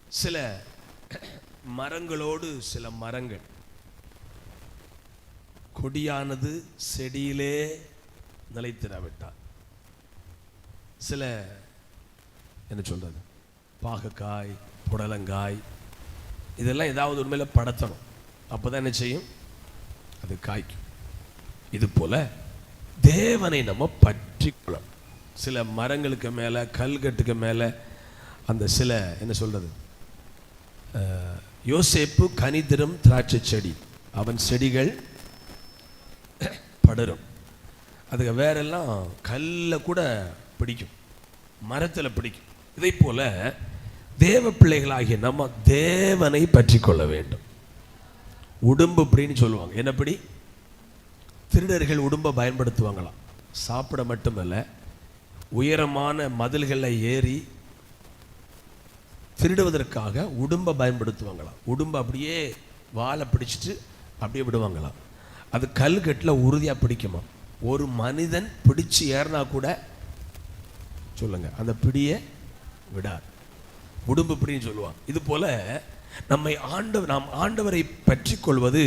சில மரங்களோடு சில மரங்கள், கொடியானது செடியிலே நிலைத்திராவிட்டால், சில என்ன சொல்றது, பாகக்காய், புடலங்காய், இதெல்லாம் ஏதாவது உண்மையில படத்தணும், அப்போதான் என்ன செய்யும், அது காய்க்கும். இது போல தேவனை நம்ம பற்றி கொள்ளணும். சில மரங்களுக்கு மேலே, கல்கட்டுக்கு மேலே அந்த சில என்ன சொல்றது, யோசேப்பு கனிதிரும் திராட்சை செடி, அவன் செடிகள் படரும். அதுக்கு வேறெல்லாம் கல்ல கூட பிடிக்கும், மரத்தில் பிடிக்கும். இதை போல தேவ பிள்ளைகளாகிய நம்ம தேவனை பற்றி கொள்ள வேண்டும். உடும்பு அப்படின்னு சொல்லுவாங்க. என்னப்படி? திருடர்கள் உடும்பை பயன்படுத்துவாங்களாம். சாப்பிட மட்டுமல்ல, உயரமான மதில்களில் ஏறி திருடுவதற்காக உடும்பை பயன்படுத்துவாங்களாம். உடும்பை அப்படியே வாழை பிடிச்சிட்டு அப்படியே விடுவாங்களாம். அது கல்கட்டில் உறுதியாக பிடிக்குமா. ஒரு மனிதன் பிடிச்சு ஏறினா கூட சொல்லுங்க, அந்த பிடியை விடாது. உடும்பு பிடின்னு சொல்லுவாங்க. இது போல நாம் ஆண்டவரை பற்றி கொள்வது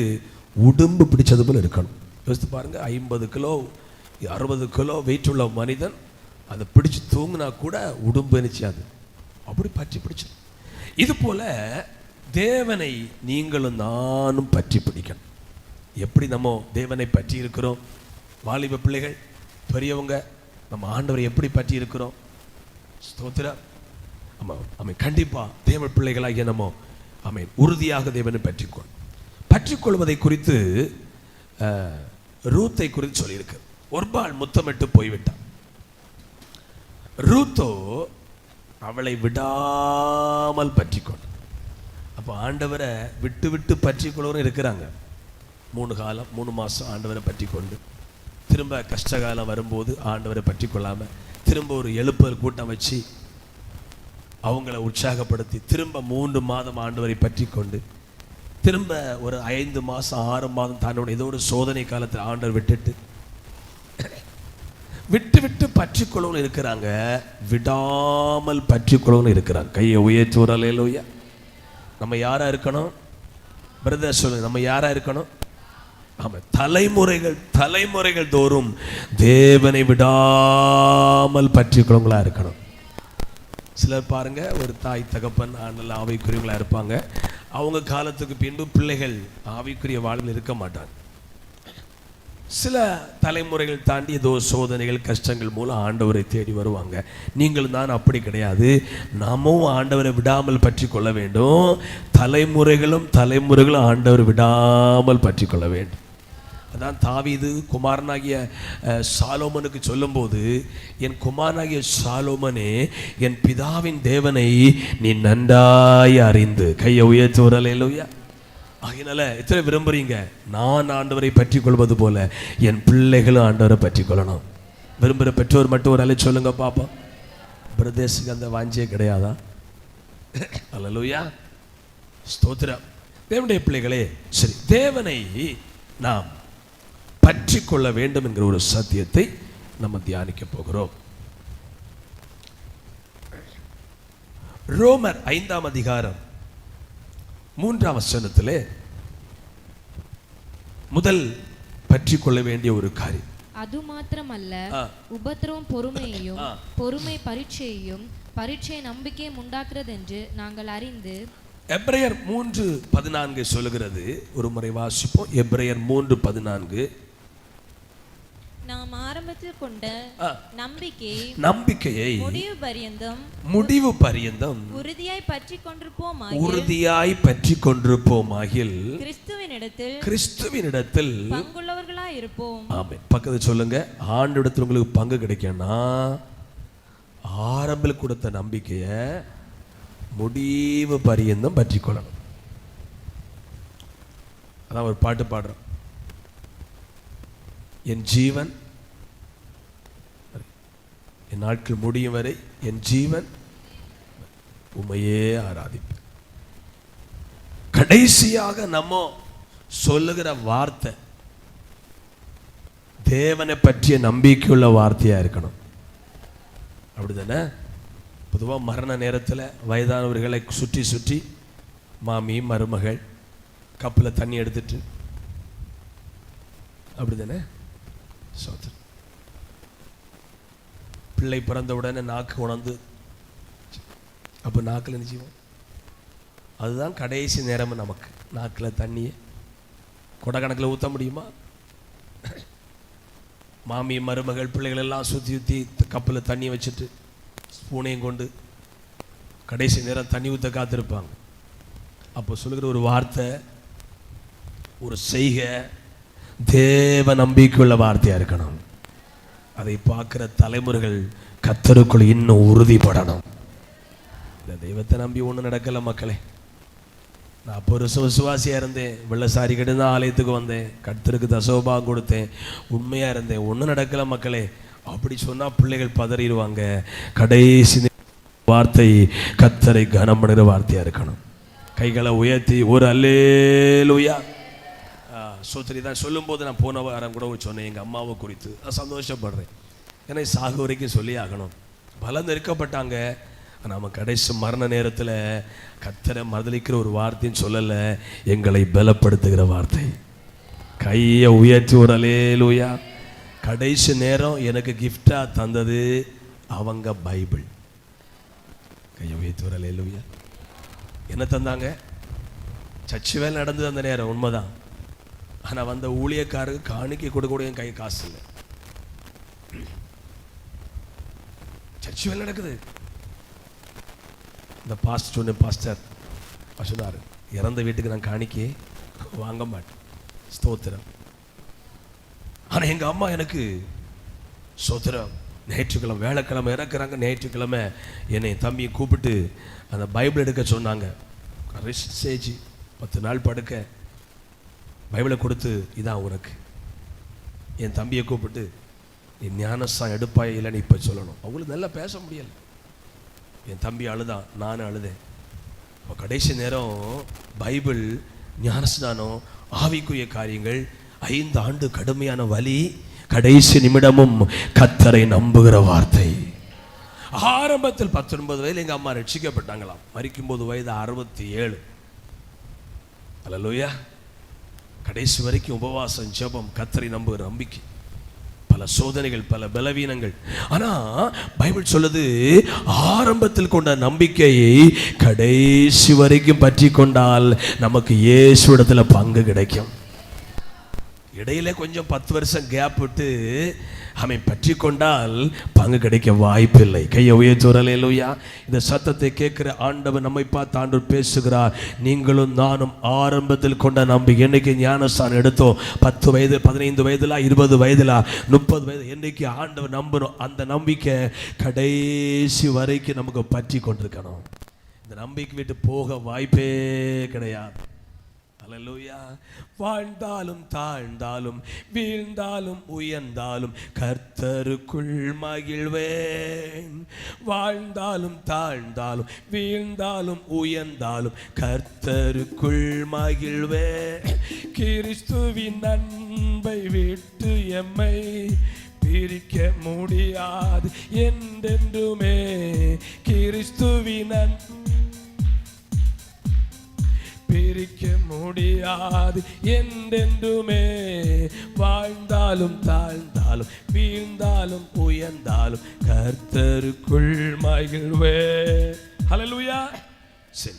உடும்பு பிடிச்சது போல இருக்கணும். யோசித்து பாருங்க, 50 கிலோ 60 கிலோ வெயிட் உள்ள மனிதன் அதை பிடிச்சு தூங்கினா கூட உடும்பு நிச்சயாது, அப்படி பற்றி பிடிச்சு. இது போல தேவனை நீங்களும் நானும் பற்றி பிடிக்கணும். எப்படி நம்ம தேவனை பற்றி இருக்கிறோம்? வாலிப பிள்ளைகள், பெரியவங்க, நம்ம ஆண்டவரை எப்படி பற்றி இருக்கிறோம்? ஸ்தோத்திரம். ஆமென். கண்டிப்பா தேவ பிள்ளைகளாகிய நம்ம ஆமென் உறுதியாக தேவனை பற்றிக்கொள்வதை குறித்து ரூத்தை குறித்து சொல்லியிருக்கு. ஒர்பாள் முத்தமிட்டு போய்விட்டான். ரூத்தோ அவளை விடாமல் பற்றிக்கொண்டு, அப்போ ஆண்டவரை விட்டு விட்டு பற்றிக்கொள்ளவரும் இருக்கிறாங்க. 3 மாதம் ஆண்டவரை பற்றி கொண்டு, திரும்ப கஷ்டகாலம் வரும்போது ஆண்டவரை பற்றி கொள்ளாமல், திரும்ப ஒரு எழுப்புதல் கூட்டம் வச்சு அவங்கள உற்சாகப்படுத்தி, திரும்ப 3 மாதம் ஆண்டவரை பற்றி கொண்டு, திரும்ப ஒரு 5 மாதம் 6 மாதம் தன்னோட ஏதோ ஒரு சோதனை காலத்தில் ஆண்டவர் விட்டு பற்றிக்கொள்ளவும் இருக்கிறாங்க, விடாமல் பற்றிக்கொள்ளவும் இருக்கிறாங்க. கையை உயர்த்துவோர் அல்லேலூயா. நம்ம யாரா இருக்கணும் பிரதர்? சொல்லுங்க, நம்ம யாரா இருக்கணும்? ஆமாம், தலைமுறைகள் தோறும் தேவனை விடாமல் பற்றிக்கொள்ளவங்களா இருக்கணும். சிலர் பாருங்க, ஒரு தாய் தகப்பன் நல்ல ஆவிக்குரியவங்களா இருப்பாங்க. அவங்க காலத்துக்கு பின்பு பிள்ளைகள் ஆவிக்குரிய வாழ்வில் இருக்க மாட்டாங்க. சில தலைமுறைகள் தாண்டி ஏதோ சோதனைகள் கஷ்டங்கள் மூலம் ஆண்டவரை தேடி வருவாங்க. நீங்களும் தான் அப்படி கிடையாது. நாமும் ஆண்டவரை விடாமல் பற்றி கொள்ள வேண்டும். தலைமுறைகளும் ஆண்டவரை விடாமல் பற்றி கொள்ள வேண்டும். அதான் தாவீது குமாரனாகிய சாலோமனுக்கு சொல்லும்போது, என் குமாரனாகிய சாலோமனே, என் பிதாவின் தேவனை நீ நன்றாய் அறிந்து. கையை உயர்த்துவோர் அல்லேலூயா. ஆகையினால எத்தனை விரும்புறீங்க, நான் ஆண்டவரை பற்றி கொள்வது போல என் பிள்ளைகளும் ஆண்டவரை பற்றி கொள்ளணும்? விரும்புகிற பெற்றோர் மட்டும் ஒரு அலை சொல்லுங்க பாப்பா. பிரதேசுக்கு அந்த வாஞ்சியே கிடையாதா? அல்லேலூயா, ஸ்தோத்திரம். தேவனுடைய பிள்ளைகளே, சரி, தேவனை நாம் பற்றி கொள்ள வேண்டும் என்கிற ஒரு சத்தியத்தை நம்ம தியானிக்க போகிறோம். ரோமர் 5ஆம் அதிகாரம் 3ஆம் வசனத்திலே முதல் பற்றி கொள்ள வேண்டிய ஒரு காரியம், அது மாத்திரமல்ல, உபத்திரவம் பொறுமையையும், பொறுமை பரீட்சையையும், பரீட்சை நம்பிக்கையை உண்டாக்குறது என்று நாங்கள் அறிந்து. எபிரேயர் 3:14 சொல்லுகிறது. ஒரு முறை வாசிப்போம். எபிரேயர் 3:14. நாம் ஆரம்பத்தில் கொண்ட நம்பிக்கையை முடிவு பரியந்தம் உறுதியாய் பற்றி கொண்டிருப்போமாகில் கிறிஸ்துவினிடத்தில் பங்குள்ளவர்களாய் இருப்போம். ஆமென். பக்கத்துல சொல்லுங்க, ஆண்டவரிடத்தில் உங்களுக்கு பங்கு கிடைக்கும்னா ஆரம்பத்தில் கொடுத்த நம்பிக்கையை முடிவு பரியந்தம் பற்றி கொள்ளணும். அதான் ஒரு பாட்டு பாடுறோம், என் ஜீவன் என் நாட்கள் முடியும் வரை என் ஜீவன் உம்மையே ஆராதிப்பேன். கடைசியாக நம்ம சொல்லுகிற வார்த்தை தேவனை பற்றிய நம்பிக்கையுள்ள வார்த்தையா இருக்கணும். அப்படிதானே? பொதுவாக மரண நேரத்தில் வயதானவர்களை சுற்றி சுற்றி மாமி மருமகள் கப்பில் தண்ணி எடுத்துட்டு அப்படி தானே சோதர். பிள்ளை பிறந்த உடனே நாக்கு உணர்ந்து, அப்போ நாக்கில் என்ன செய்வோம்? அதுதான் கடைசி நேரம். நமக்கு நாக்கில் தண்ணியை கொடைக்கணக்கில் ஊற்ற முடியுமா? மாமி மருமகள் பிள்ளைகள் எல்லாம் சுற்றி சுற்றி கப்பில் தண்ணி வச்சுட்டு ஸ்பூனையும் கொண்டு கடைசி நேரம் தண்ணி ஊற்ற காத்திருப்பாங்க. அப்போ சொல்லுகிற ஒரு வார்த்தை, ஒரு செய்கை தேவ நம்பிக்கையுள்ள வார்த்தையாக இருக்கணும். அதை பார்க்குற தலைமுறைகள் கர்த்தருக்குள் இன்னும் உறுதிப்படணும். இந்த தெய்வத்தை நம்பி ஒன்றும் நடக்கலை மக்களே. நான் அப்போ ஒரு விசுவாசியாக இருந்தேன், வெள்ளசாரி கட்டு தான் ஆலயத்துக்கு வந்தேன், கர்த்தருக்கு தசோபாகம் கொடுத்தேன், உண்மையாக இருந்தேன், ஒன்றும் நடக்கலை மக்களே. அப்படி சொன்னால் பிள்ளைகள் பதறிடுவாங்க. கடைசி வார்த்தை கர்த்தரை கனம் பண்ணுகிற வார்த்தையாக இருக்கணும். கைகளை உயர்த்தி ஒரு அல்லேலூயா சோத்திரி தான் சொல்லும்போது, நான் போன வாரம் கூட சொன்னேன் எங்கள் அம்மாவை குறித்து. நான் சந்தோஷப்படுறேன். ஏன்னா சாகு வரைக்கும் சொல்லி ஆகணும். பலம் நெருக்கப்பட்டாங்க. நம்ம கடைசி மரண நேரத்தில் கர்த்தரை மறுதலிக்கிற ஒரு வார்த்தைன்னு சொல்லலை, எங்களை பலப்படுத்துகிற வார்த்தை. கையை உயர்த்தி ஒரு அல்லேலூயா. கடைசி நேரம் எனக்கு கிஃப்டாக தந்தது அவங்க பைபிள். கையை உயர்த்தி ஒரு அல்லேலூயா. என்ன தந்தாங்க? சர்ச்சு வேலை நடந்தது அந்த நேரம், உண்மைதான். ஆனால் வந்த ஊழியக்காரருக்கு காணிக்கை கொடுக்க என் கை காசு இல்லை. சர்ச்சு வேலை நடக்குது. இந்த பாஸ்டர் சொன்னார், இறந்த வீட்டுக்கு நான் காணிக்கை வாங்க மாட்டேன், ஸ்தோத்திரம். ஆனால் எங்கள் அம்மா எனக்கு ஸ்தோத்திரம், ஞாயிற்றுக்கிழமை வேலைக்கிழமை இறக்குறாங்க, ஞாயிற்றுக்கிழமை என்னை தம்பியை கூப்பிட்டு அந்த பைபிள் எடுக்க சொன்னாங்க. ரெஸ்ட் ஸ்டேஜ் 10 நாள் படுக்க பைபிளை கொடுத்து, இதான் உனக்கு. என் தம்பியை கூப்பிட்டு, நீ ஞானஸ்தானம் எடுப்பாய் இல்லைன்னு இப்போ சொல்லணும். அவங்களுக்கு நல்லா பேச முடியலை. என் தம்பி அழுதான், நானும் அழுதேன். இப்போ கடைசி நேரம் பைபிள், ஞானஸ்தானம், ஆவிக்குரிய காரியங்கள், 5 ஆண்டு கடுமையான வலி, கடைசி நிமிடமும் கர்த்தரை நம்புகிற வார்த்தை. ஆரம்பத்தில் 19 வயதில் எங்கள் அம்மா ரட்சிக்கப்பட்டாங்களாம். மரிக்கும்போது வயது 67. அல்லேலூயா. கடைசி வரைக்கும் உபவாசம், ஜெபம், கர்த்தரை நம்புகிற நம்பிக்கை. பல சோதனைகள், பல பலவீனங்கள். ஆனா பைபிள் சொல்லுது, ஆரம்பத்தில் கொண்ட நம்பிக்கையை கடைசி வரைக்கும் பற்றி கொண்டால் நமக்கு இயேசுவிடத்துல பங்கு கிடைக்கும். இடையில கொஞ்சம் 10 வருஷம் கேப் விட்டு அவன் பற்றி கொண்டால் பங்கு கிடைக்க வாய்ப்பில்லை. கையை உயர்த்துவரலேலூயா. இந்த சத்தத்தை கேட்கிற ஆண்டவர் நம்மை பார்த்து ஆண்டவர் பேசுகிறார். நீங்களும் நானும் ஆரம்பத்தில் கொண்ட நம்பிக்கை, என்னைக்கு ஞானஸ்தானம் எடுத்தோம், 10 வயது, 15 வயதுலா, 20 வயதுலா, 30 வயது, என்னைக்கு ஆண்டவர் நம்பணும், அந்த நம்பிக்கை கடைசி வரைக்கும் நமக்கு பற்றி கொண்டிருக்கணும். இந்த நம்பிக்கை விட்டு போக வாய்ப்பே கிடையாது. அல்லேலூயா. வாழ்ந்தாலும் தாழ்ந்தாலும் வீழ்ந்தாலும் உயர்ந்தாலும் கர்த்தருக்குள் மகிழ்வேன். வாழ்ந்தாலும் தாழ்ந்தாலும் வீழ்ந்தாலும் உயர்ந்தாலும் கர்த்தருக்குள் மகிழ்வேன். கிறிஸ்துவின் அன்பை விட்டு எம்மை பிரிக்க முடியாது என்றென்றுமே. கிறிஸ்துவின் பிரிக்க முடியாது என்றென்றுமே. வாழ்ந்தாலும் தாழ்ந்தாலும் வீழ்ந்தாலும் உயர்ந்தாலும் கர்த்தருக்குள் மகிழ்வே. ஹல்லேலூயா. சரி,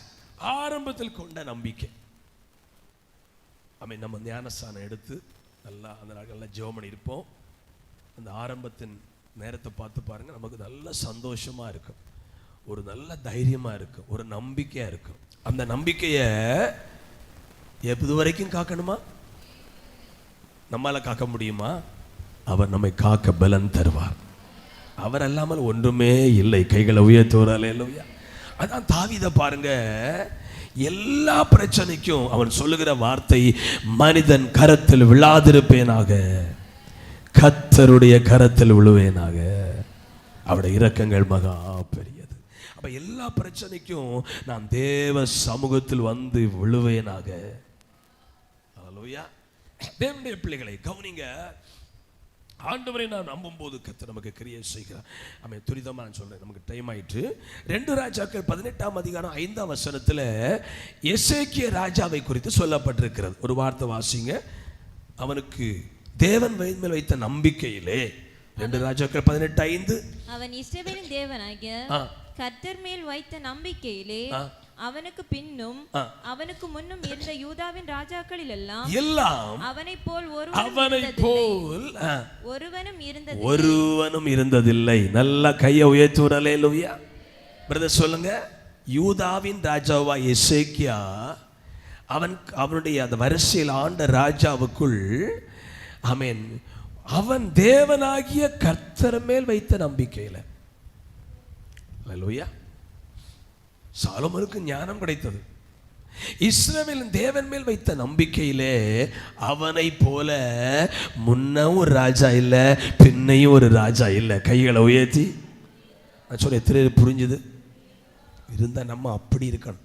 ஆரம்பத்தில் கொண்ட நம்பிக்கை. நம்ம ஞானஸ்தானம் எடுத்து நல்லா அந்த நாட்களில் ஜெபம் பண்ணி இருப்போம். அந்த ஆரம்பத்தின் நேரத்தை பார்த்து பாருங்க, நமக்கு நல்ல சந்தோஷமா இருக்கும், ஒரு நல்ல தைரியமா இருக்கும், ஒரு நம்பிக்கையா இருக்கும். அந்த நம்பிக்கையை எப்போது வரைக்கும் காக்கணுமா? நம்மால காக்க முடியுமா? அவர் நம்மை காக்க பலன் தருவார். அவர் அல்லாமல் ஒன்றுமே இல்லை. கைகளை உயர்த்துவாரே. அதான் தாவீதை பாருங்க, எல்லா பிரச்சனைக்கும் அவன் சொல்லுகிற வார்த்தை, மனிதன் கரத்தில் விழாதிருப்பேனாக, கர்த்தருடைய கரத்தில் விழுவேனாக. அவருடைய இரக்கங்கள் மகா பெரியது. அப்ப எல்லா பிரச்சனைக்கும் நான் தேவ சமூகத்தில் வந்து விழுவேனாக. அல்லேலூயா. தேவனுடைய பிள்ளைகளை கவனிங்க. ஆண்டவரை நான் நம்பும் போது கர்த்தர் நமக்கு கிரியை செய்கிறார். அவன் துரிதமா நான் சொல்றேன், நமக்கு டைம் ஆயிட்டு. 2 ராஜாக்கள் 18ஆம் அதிகாரம் 5ஆம் வசனத்துல எசேக்கியா ராஜாவை குறித்து சொல்லப்பட்டிருக்கிறது. ஒரு வார்த்தை வாசிங்க. அவனுக்கு தேவன் மேல் வைத்த நம்பிக்கையிலே 2 ராஜாக்கள் 18:5 அவன் இஸ்ரவேலின் தேவனாகிய கர்த்தர் மேல் வைத்த நம்பிக்கையிலே அவனுக்கு பின்னும் அவனுக்கு முன்னும் இருந்த யூதாவின் ராஜாக்களில் எல்லாம் அவனைப் போல் ஒருவனும் இருந்ததில்லை. நல்ல கையை உயர்த்தி அல்லேலூயா பிரதர் சொல்லுங்க. யூதாவின் ராஜாவா எசேக்கியா அவனுடைய அந்த வரிசையில் ஆண்ட ராஜாவுக்குள் ஆமென் அவன் தேவனாகிய கர்த்தர் மேல் வைத்த நம்பிக்கையில அல்லேலூயா சாலோமோனுக்கு ஞானம் கிடைத்தது. இஸ்ரவேலின் தேவன் மேல் வைத்த நம்பிக்கையிலே அவனை போல முன்னும் ஒரு ராஜா இல்லை, பின்னையும் ஒரு ராஜா இல்லை. கைகளை உயர்த்தி நான் சொல்ல எத்தனை புரிஞ்சுது? இருந்தா நம்ம அப்படி இருக்கணும்.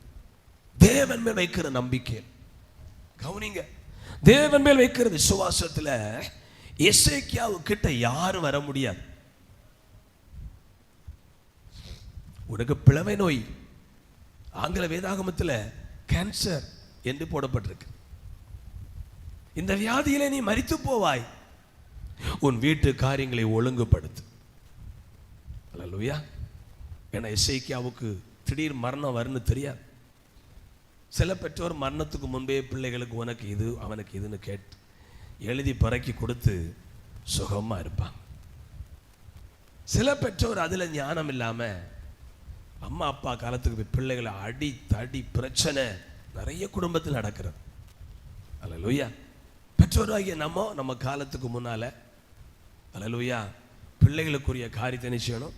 தேவன் மேல் வைக்கிற நம்பிக்கை கவனிங்க. தேவன் மேல் வைக்கிற விசுவாசத்துல எசேக்கியாவு கிட்ட யாரும் வர முடியாது. உனக்கு பிளவை நோய், ஆங்கில வேதாகமத்தில் கேன்சர் என்று போடப்பட்டிருக்கு. இந்த வியாதியிலே நீ மரித்து போவாய், உன் வீட்டு காரியங்களை ஒழுங்குபடுத்து. அல்லேலூயா. ஏன்னா எசேக்கியாவுக்கு திடீர் மரணம் வரும்னு தெரியாது. சில பெற்றோர் மரணத்துக்கு முன்பே பிள்ளைகளுக்கு உனக்கு இது அவனுக்கு இதுன்னு கேட்டு எழுதி பறக்கி கொடுத்து சுகமா இருப்பாங்க. சில பெற்றோர் அதுல ஞானம் இல்லாம அம்மா அப்பா காலத்துக்கு பிள்ளைகளை அடி தடி பிரச்சனை நிறைய குடும்பத்தில் நடக்கிறது. அல்லேலூயா. பெற்றோராகிய நம்ம காலத்துக்கு முன்னால அல்லேலூயா பிள்ளைகளுக்குரிய காரியத்தை என்ன செய்யணும்?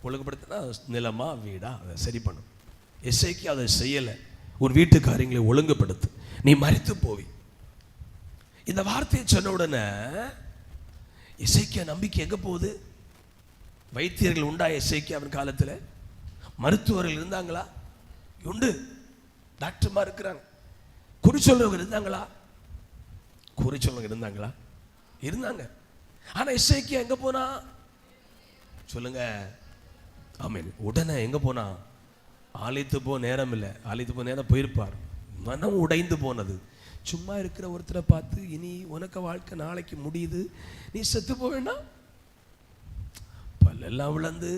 ஒழுங்குபடுத்தினா நிலமா வீடா அதை சரி பண்ணும். எசேக்கியா அதை செய்யலை. ஒரு வீட்டு காரியங்களை ஒழுங்குபடுத்து, நீ மரித்து போவி. இந்த வார்த்தையை சொன்ன உடனே எசேக்கியா நம்பிக்கை எங்க போகுது? வைத்தியர்கள் உண்டா எசேக்கியாவின் காலத்தில்? மருத்துவர்கள் இருந்தாங்களா? உண்டு. டாக்டர்மா இருக்கிறாங்க. குறி சொல்றவங்க இருந்தாங்களா? குறி சொல்றவங்க இருந்தாங்களா? இருந்தாங்க. ஆனா எசேக்கியா எங்க போனா? சொல்லுங்க. ஆமென். உடனே எங்க போனா? ஆலயத்து போ நேரம் இல்லை. ஆலயத்து போ நேரம் போயிருப்பார். மனம் உடைந்து போனது. சும்மா இருக்கிற ஒருத்தரை பார்த்து இனி உனக்கு வாழ்க்கை நாளைக்கு முடியுது, நீ செத்து போ வேண்டாம், பல்லெல்லாம் விளந்து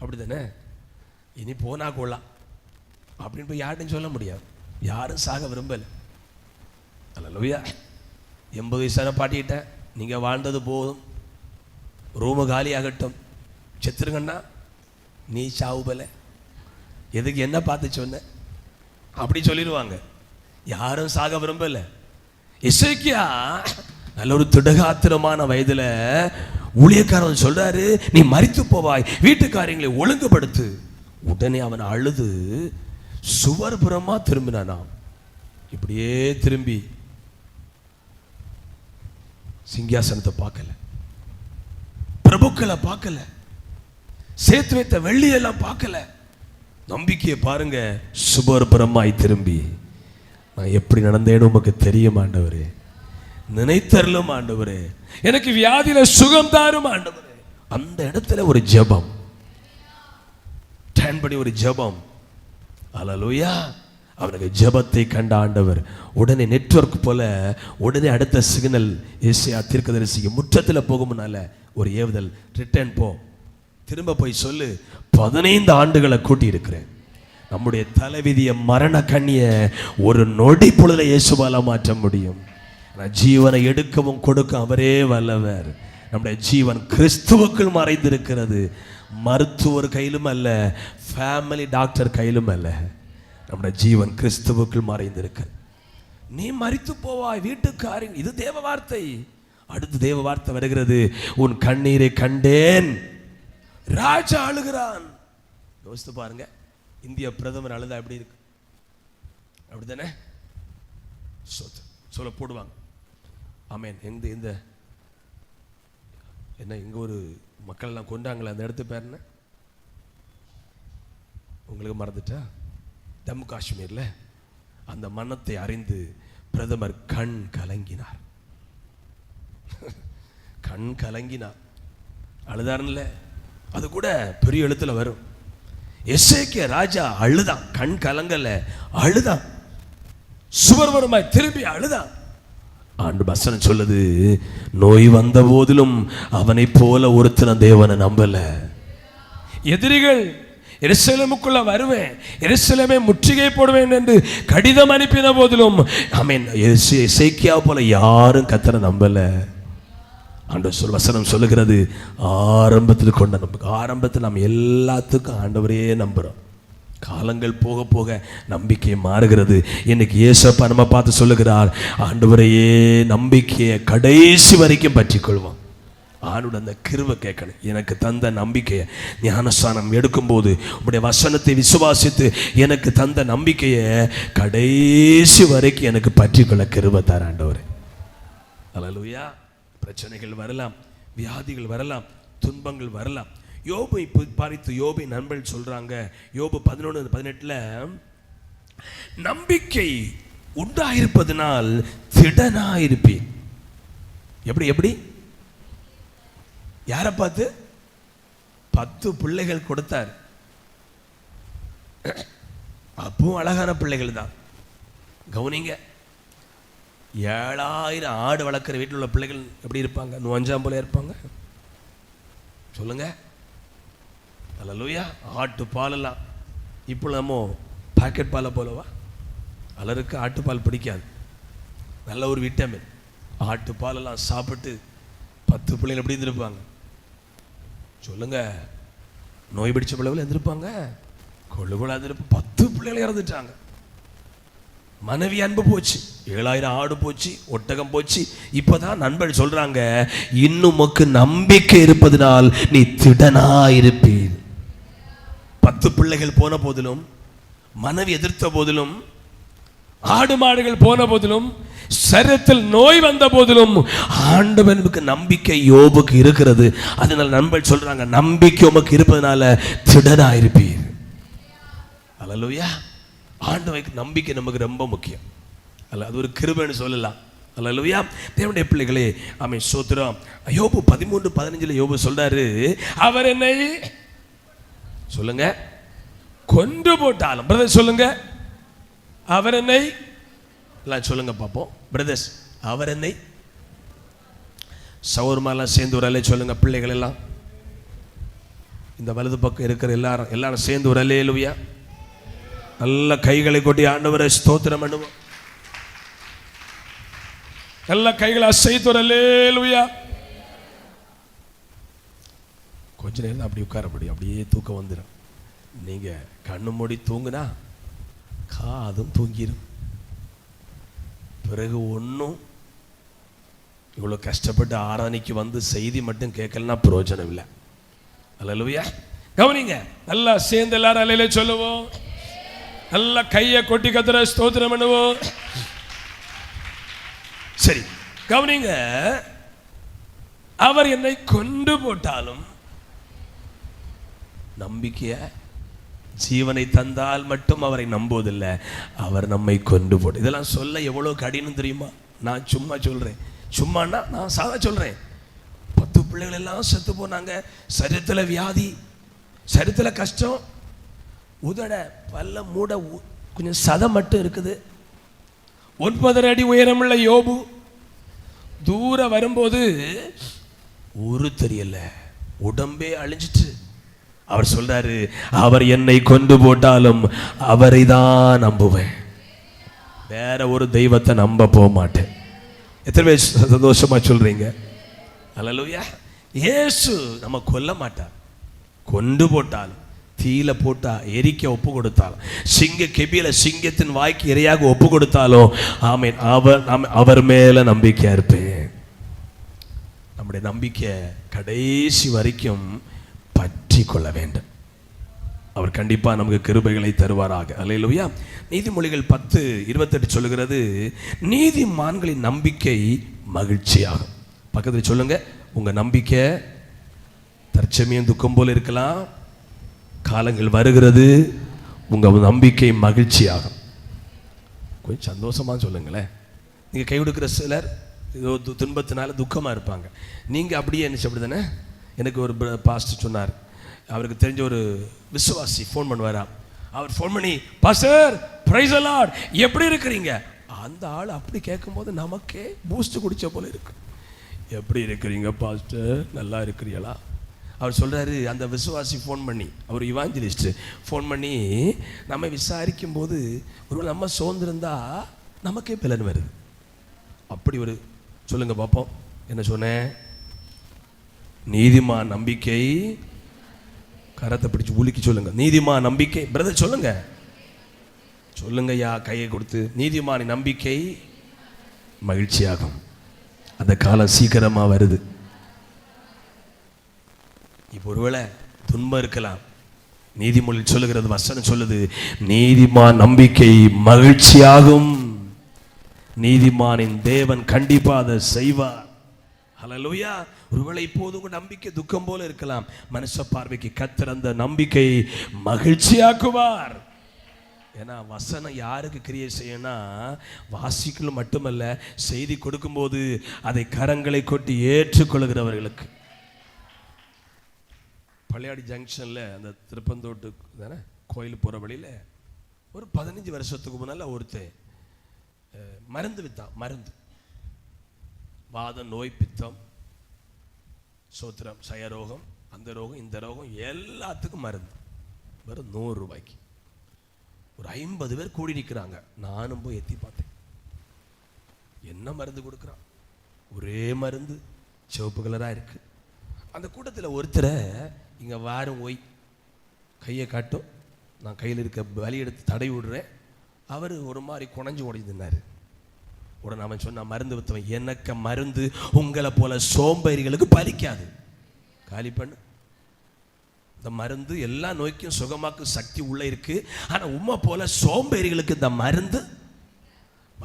அப்படிதானே இனி போனா கொள்ளலாம் அப்படின்னு போய் யார்ட்டையும் சொல்ல முடியாது. யாரும் சாக விரும்பல. அல்லேலூயா. 80 வயசான பாட்டிக்கிட்டேன், நீங்க வாழ்ந்தது போதும், ரூமு காலி ஆகட்டும், செத்துருங்கண்ணா, நீ சாவுபல, எதுக்கு என்ன பார்த்து சொன்ன அப்படி சொல்லிடுவாங்க. யாரும் சாக விரும்பல. எசேக்கியா நல்ல ஒரு திடகாத்திரமான வயதுல ஊழியக்காரன் சொல்றாரு, நீ மரித்து போவாய், வீட்டு காரியங்களை ஒழுங்குபடுத்து. உடனே அவன் அழுது சுவர் புறமா திரும்பினானாம். இப்படியே திரும்பி சிங்காசனத்தை பார்க்கல, பிரபுக்களை பார்க்கல, சேர்த்து வைத்த வெள்ளியெல்லாம் பார்க்கல. நம்பிக்கையை பாருங்க. சுபர்பரமாய் திரும்பி, நான் எப்படி நடந்தேன்னு உமக்கு தெரியும் ஆண்டவரே, நினைத்தருளும் ஆண்டவரே, எனக்கு வியாதியில சுகம் தாரும் ஆண்டவரே. அந்த இடத்துல ஒரு ஜெபம், படி ஒரு ஜெபம். அல்லேலூயா. அவனுக்கு ஜெபத்தை கண்ட ஆண்டவர் உடனே நெட்வொர்க் போல உடனே அடுத்த சிக்னல். ஏசாயா தீர்க்கதரிசிக்கு முற்றத்தில் போகும் முன்னால ஒரு ஏவுதல், ரிட்டர்ன் போ, திரும்ப போய் சொல்லு, 15 ஆண்டுகளை கூட்டி இருக்கிறேன். நம்முடைய தலைவிதிய மரண கண்ணிய ஒரு நொடி பொழுதுல இயேசுவால மாற்ற முடியும். ஜீவனை எடுக்கவும் கொடுக்க அவரே வல்லவர். நம்முடைய ஜீவன் கிறிஸ்துவுக்குள் மறைந்திருக்கிறது. மருத்துவர் கையிலும் அல்ல, ஃபேமிலி டாக்டர் கையிலும் அல்ல. நம்முடைய ஜீவன் கிறிஸ்துவுக்குள் மறைந்திருக்கிறது. நீ மரித்து போவாய், வீட்டுக்காரங்க. இது தேவ வார்த்தை. அடுத்து தேவ வார்த்தை வருகிறது, உன் கண்ணீரை கண்டேன். ராஜா அழுகிறான். யோசித்து பாருங்க, இந்திய பிரதமர் அழுதா எப்படி இருக்கு? அப்படித்தானே சொல்ல போடுவாங்க. ஆமேன். இந்த என்ன இங்க ஒரு மக்கள் எல்லாம் கொண்டாங்களே, அந்த இடத்து பேர் என்ன உங்களுக்கு மறந்துட்டா? ஜம்மு காஷ்மீர்ல அந்த மரணத்தை அறிந்து பிரதமர் கண் கலங்கினார். கண் கலங்கினா அழுதாருல்ல, அது கூட பெரிய எழுத்துல வரும். எசேக்கியா ராஜா அழுதான், கண் கலங்கல, அழுதான், சுவர்வரமாய் திரும்பி அழுதான். ஆண்டு வசனம் சொல்லுது, நோய் வந்த போதிலும் அவனை போல ஒருத்தன தேவனை நம்பல. எதிரிகள் எருசலேமுக்குள்ள வருவேன், எருசலேமை முற்றுகை போடுவேன் என்று கடிதம் அனுப்பின போதிலும் ஆமென் எசேக்கியா போல யாரும் கர்த்தரை நம்பல. ஆண்டவர் வசனம் சொல்லுகிறது, ஆரம்பத்தில் கொண்ட நம்பிக்கை. ஆரம்பத்தில் நாம் எல்லாத்துக்கும் ஆண்டவரையே நம்புகிறோம். காலங்கள் போக போக நம்பிக்கை மாறுகிறது. இன்னைக்கு ஏசப்பா நம்ம பார்த்து சொல்லுகிறார், ஆண்டவரையே நம்பிக்கையை கடைசி வரைக்கும் பற்றி கொள்வோம். ஆண்டோட அந்த கிருபை கேட்கணும். எனக்கு தந்த நம்பிக்கையை ஞானஸ்நானம் எடுக்கும்போது உங்களுடைய வசனத்தை விசுவாசித்து எனக்கு தந்த நம்பிக்கையை கடைசி வரைக்கும் எனக்கு பற்றி கொள்ள கிருபை தர ஆண்டவரே. அல்லேலூயா. பிரச்சனைகள் வரலாம், வியாதிகள் வரலாம், துன்பங்கள் வரலாம். யோபை பார்த்து யோபை நண்பர்கள் சொல்றாங்க, யோபு 11:18, நம்பிக்கை உண்டாயிருப்பதனால் திடனாயிருப்பீர். எப்படி எப்படி? யாரை பார்த்து? 10 பிள்ளைகள் கொடுத்தார். அப்பவும் அழகான பிள்ளைகள் தான். கவனிங்க, 7000 ஆடு வளர்க்குற வீட்டில் உள்ள பிள்ளைகள் எப்படி இருப்பாங்க? 5 போல இருப்பாங்க. சொல்லுங்க. அல்லேலூயா. ஆட்டு பாலெல்லாம் இப்போ நம்ம பாக்கெட் பாலை போலவா? பலருக்கு ஆட்டுப்பால் பிடிக்காது, நல்ல ஒரு விட்டமின். ஆட்டு பாலெல்லாம் சாப்பிட்டு 10 பிள்ளைகள் எப்படி இருந்திருப்பாங்க? சொல்லுங்க. நோய் பிடிச்ச பிள்ளைகள் இருந்திருப்பாங்க, கொள்ளுகொள்ளா இருந்திருப்பாங்க. 10 பிள்ளைகள் இறந்துட்டாங்க. மனைவி அன்பு போச்சு, 7000 ஆடு போச்சு, ஒட்டகம் போச்சு. இப்பதான் நண்பர்கள் சொல்றாங்க, இன்னும் உமக்கு நம்பிக்கை இருப்பதனால் நீ திடனாயிருப்பீர். 10 பிள்ளைகள் போன போதிலும், மனைவி எதிர்த்த போதிலும், ஆடு மாடுகள் போன போதிலும், சரீரத்தில் நோய் வந்த போதிலும் ஆண்டவனுக்கு நம்பிக்கை யோபுக்கு இருக்கிறது. அதனால நண்பர்கள் சொல்றாங்க, நம்பிக்கை உமக்கு இருப்பதனால திடனாயிருப்பீர். அல்லேலூயா. ஆண்டவனுக்கு நம்பிக்கை நமக்கு ரொம்ப முக்கியம். அல்ல, அது ஒரு கிருபைன்னு சொல்லலாம். அல்லேலூயா. தேவனுடைய பிள்ளைகளே, ஆமென், ஸ்தோத்திரம். யோபு 13:15 யோபு சொல்றாரு, அவர் என்னை சொல்லுங்க கொண்டு போட்டாலும். பிரதர் சொல்லுங்க, அவர் என்னை எல்லாம் சொல்லுங்க பார்ப்போம். பிரதர்ஸ், அவர் என்னை. சௌர்மாலாம் சேர்ந்து ஒரு அலை சொல்லுங்க. பிள்ளைகள் எல்லாம் இந்த வலது பக்கம் இருக்கிற எல்லாரும் சேர்ந்து ஒரு அல்லேலூயா. நல்ல கைகளை கொட்டி ஆண்டவரை ஸ்தோத்திரம் பண்ணுவோம். நல்ல கைகளை அசைத்து ஒரு அல்லேலூயா. கொஞ்ச நேரம் அப்படி உட்கார முடியும், அப்படியே தூக்கம் வந்துடும். நீங்க கண்ணு மூடி தூங்குனா காதும் தூங்கிடும். பிறகு ஒன்றும் இவ்வளோ கஷ்டப்பட்டு ஆராதனைக்கு வந்து செய்தி மட்டும் கேட்கலன்னா பிரயோஜனம் இல்லை. அல்லேலூயா. கவனிங்க, நல்லா சேர்ந்து எல்லாரும் அல்லேலூயா சொல்லுவோம். நல்ல கையை கொட்டி கத்துற ஸ்தோத்திரம் பண்ணுவோம். சரி, கவனிங்க. அவர் என்னை கொண்டு போட்டாலும் நம்பிக்கைய ஜீவனை தந்தால் மட்டும் அவரை நம்புவதில்லை, அவர் நம்மை கொண்டு போட்டு. இதெல்லாம் சொல்ல எவ்வளவு கடினம் தெரியுமா? நான் சும்மா சொல்றேன். சும்மானா நான் சாதா சொல்றேன். 10 பிள்ளைகள் எல்லாம் செத்து போனாங்க. சரீரத்தில் வியாதி, சரீரத்தில் கஷ்டம், உதட பல்ல மூட கொஞ்சம் சதம் மட்டும் இருக்குது. 9 அடி உயரமுள்ள யோபு தூர வரும்போது ஒரு தெரியல, உடம்பே அழிஞ்சிட்டு. அவர் சொல்றாரு, அவர் என்னை கொண்டு போட்டாலும் அவரை தான் நம்புவேன், வேற ஒரு தெய்வத்தை நம்ப போக மாட்டேன். எத்தனை பேர் சந்தோஷமா சொல்றீங்க? அல்லேலூயா. இயேசு நம்ம கொல்ல மாட்டார். கொண்டு போட்டாலும், தீயில போட்டா எரிக்க ஒப்பு கொடுத்தாலும், சிங்க கெபியில சிங்கத்தின் வாய்க்கு இரையாக ஒப்பு கொடுத்தாலும், ஆமென், அவர் மேல நம்பிக்கையா இருப்பேன். நம்முடைய நம்பிக்கை கடைசி வரைக்கும் பற்றி கொள்ள வேண்டும். அவர் கண்டிப்பா நமக்கு கிருபைகளை தருவாராக. அல்லேலூயா. நீதிமொழிகள் 10:28 சொல்லுகிறது, நீதிமான்களின் நம்பிக்கை மகிழ்ச்சியாகும். பக்கத்தில் சொல்லுங்க, உங்க நம்பிக்கை தற்சமயம் துக்கம் போல இருக்கலாம், காலங்கள் வருகிறது, உங்க நம்பிக்கை மகிழ்ச்சியாகும். கொஞ்சம் சந்தோஷமா சொல்லுங்களேன். நீங்க கை கொடுக்கிற சிலர் ஏதோ துன்பத்தினால துக்கமாக இருப்பாங்க. நீங்கள் அப்படியே என்ன அப்படிதானே? எனக்கு ஒரு பாஸ்டர் சொன்னார், அவருக்கு தெரிஞ்ச ஒரு விசுவாசி ஃபோன் பண்ணுவாராம். அவர் ஃபோன் பண்ணி, பாஸ்டர் பிரைஸ் தி லார்ட், எப்படி இருக்கிறீங்க? அந்த ஆள் அப்படி கேட்கும்போது நமக்கே பூஸ்ட் குடிச்ச போல இருக்கு. எப்படி இருக்கிறீங்க பாஸ்டர், நல்லா இருக்கிறீங்களா? அவர் சொல்கிறாரு, அந்த விசுவாசி ஃபோன் பண்ணி, அவர் இவாஞ்சலிஸ்ட் ஃபோன் பண்ணி நம்ம விசாரிக்கும் போது ஒரு நம்ம சோர்ந்திருந்தா நமக்கே பலன் வருது. அப்படி ஒரு சொல்லுங்க பார்ப்போம். என்ன சொன்னேன்? நீதிமான் நம்பிக்கை, கரத்தை பிடிச்சு உலுக்கி சொல்லுங்க, நீதிமான் நம்பிக்கை. பிரதர் சொல்லுங்க, சொல்லுங்கய்யா கையை கொடுத்து. நீதிமான் நம்பிக்கை மகிழ்ச்சியாகும். அந்த காலம் சீக்கிரமா வருது. இப்போ ஒருவேளை துன்பம் இருக்கலாம், நீதிமொழி சொல்லுகிறது, வசனம் சொல்லுது, நீதிமான் நம்பிக்கை மகிழ்ச்சியாகும். நீதிமானின் தேவன் கண்டிப்பா அதை செய்வார். ஹல்லேலூயா. ஒருவேளை இப்போது உங்க நம்பிக்கை துக்கம் போல இருக்கலாம், மனுஷ பார்வைக்கு கர்த்தர் அந்த நம்பிக்கை மகிழ்ச்சியாக்குவார். ஏன்னா வசனம் யாருக்கு கிரியை செய்யணும்னா, வாசிக்கலும் மட்டுமல்ல, செய்தி கொடுக்கும்போது அதை கரங்களை கொட்டி ஏற்றுக்கொள்கிறவர்களுக்கு. பழையாடி ஜங்ஷனில் அந்த திருப்பந்தோட்டு தானே கோயில் போகிற வழியில் ஒரு 15 வருஷத்துக்கு முன்னால் ஒருத்தர் மருந்து வித்தான். மருந்து, வாதம், நோய், பித்தம், சோத்திரம், சயரோகம், அந்த ரோகம், இந்த ரோகம் எல்லாத்துக்கும் மருந்து. வெறும் 100 ரூபாய்க்கு ஒரு 50 பேர் கூடி நிற்கிறாங்க. நானும் போய் எத்தி பார்த்தேன். என்ன மருந்து கொடுக்குறான்? ஒரே மருந்து, சிவப்பு கலராக இருக்கு. அந்த கூட்டத்தில் ஒருத்தரை, இங்கே வாரும் ஓய், கையை காட்டும், நான் கையில் இருக்க வலி எடுத்து தடை விடுறேன். அவர் ஒரு மாதிரி குணஞ்சு உடைஞ்சிருந்தார். உடனே அவன் சொன்னான், மருந்து வித்தவன், எனக்கு மருந்து உங்களை போல சோம்பேறிகளுக்கு பலிக்காது, காலி பண்ணு. இந்த மருந்து எல்லா நோய்க்கும் சுகமாக்கும் சக்தி உள்ள இருக்கு. ஆனா உம்மை போல சோம்பேறிகளுக்கு இந்த மருந்து.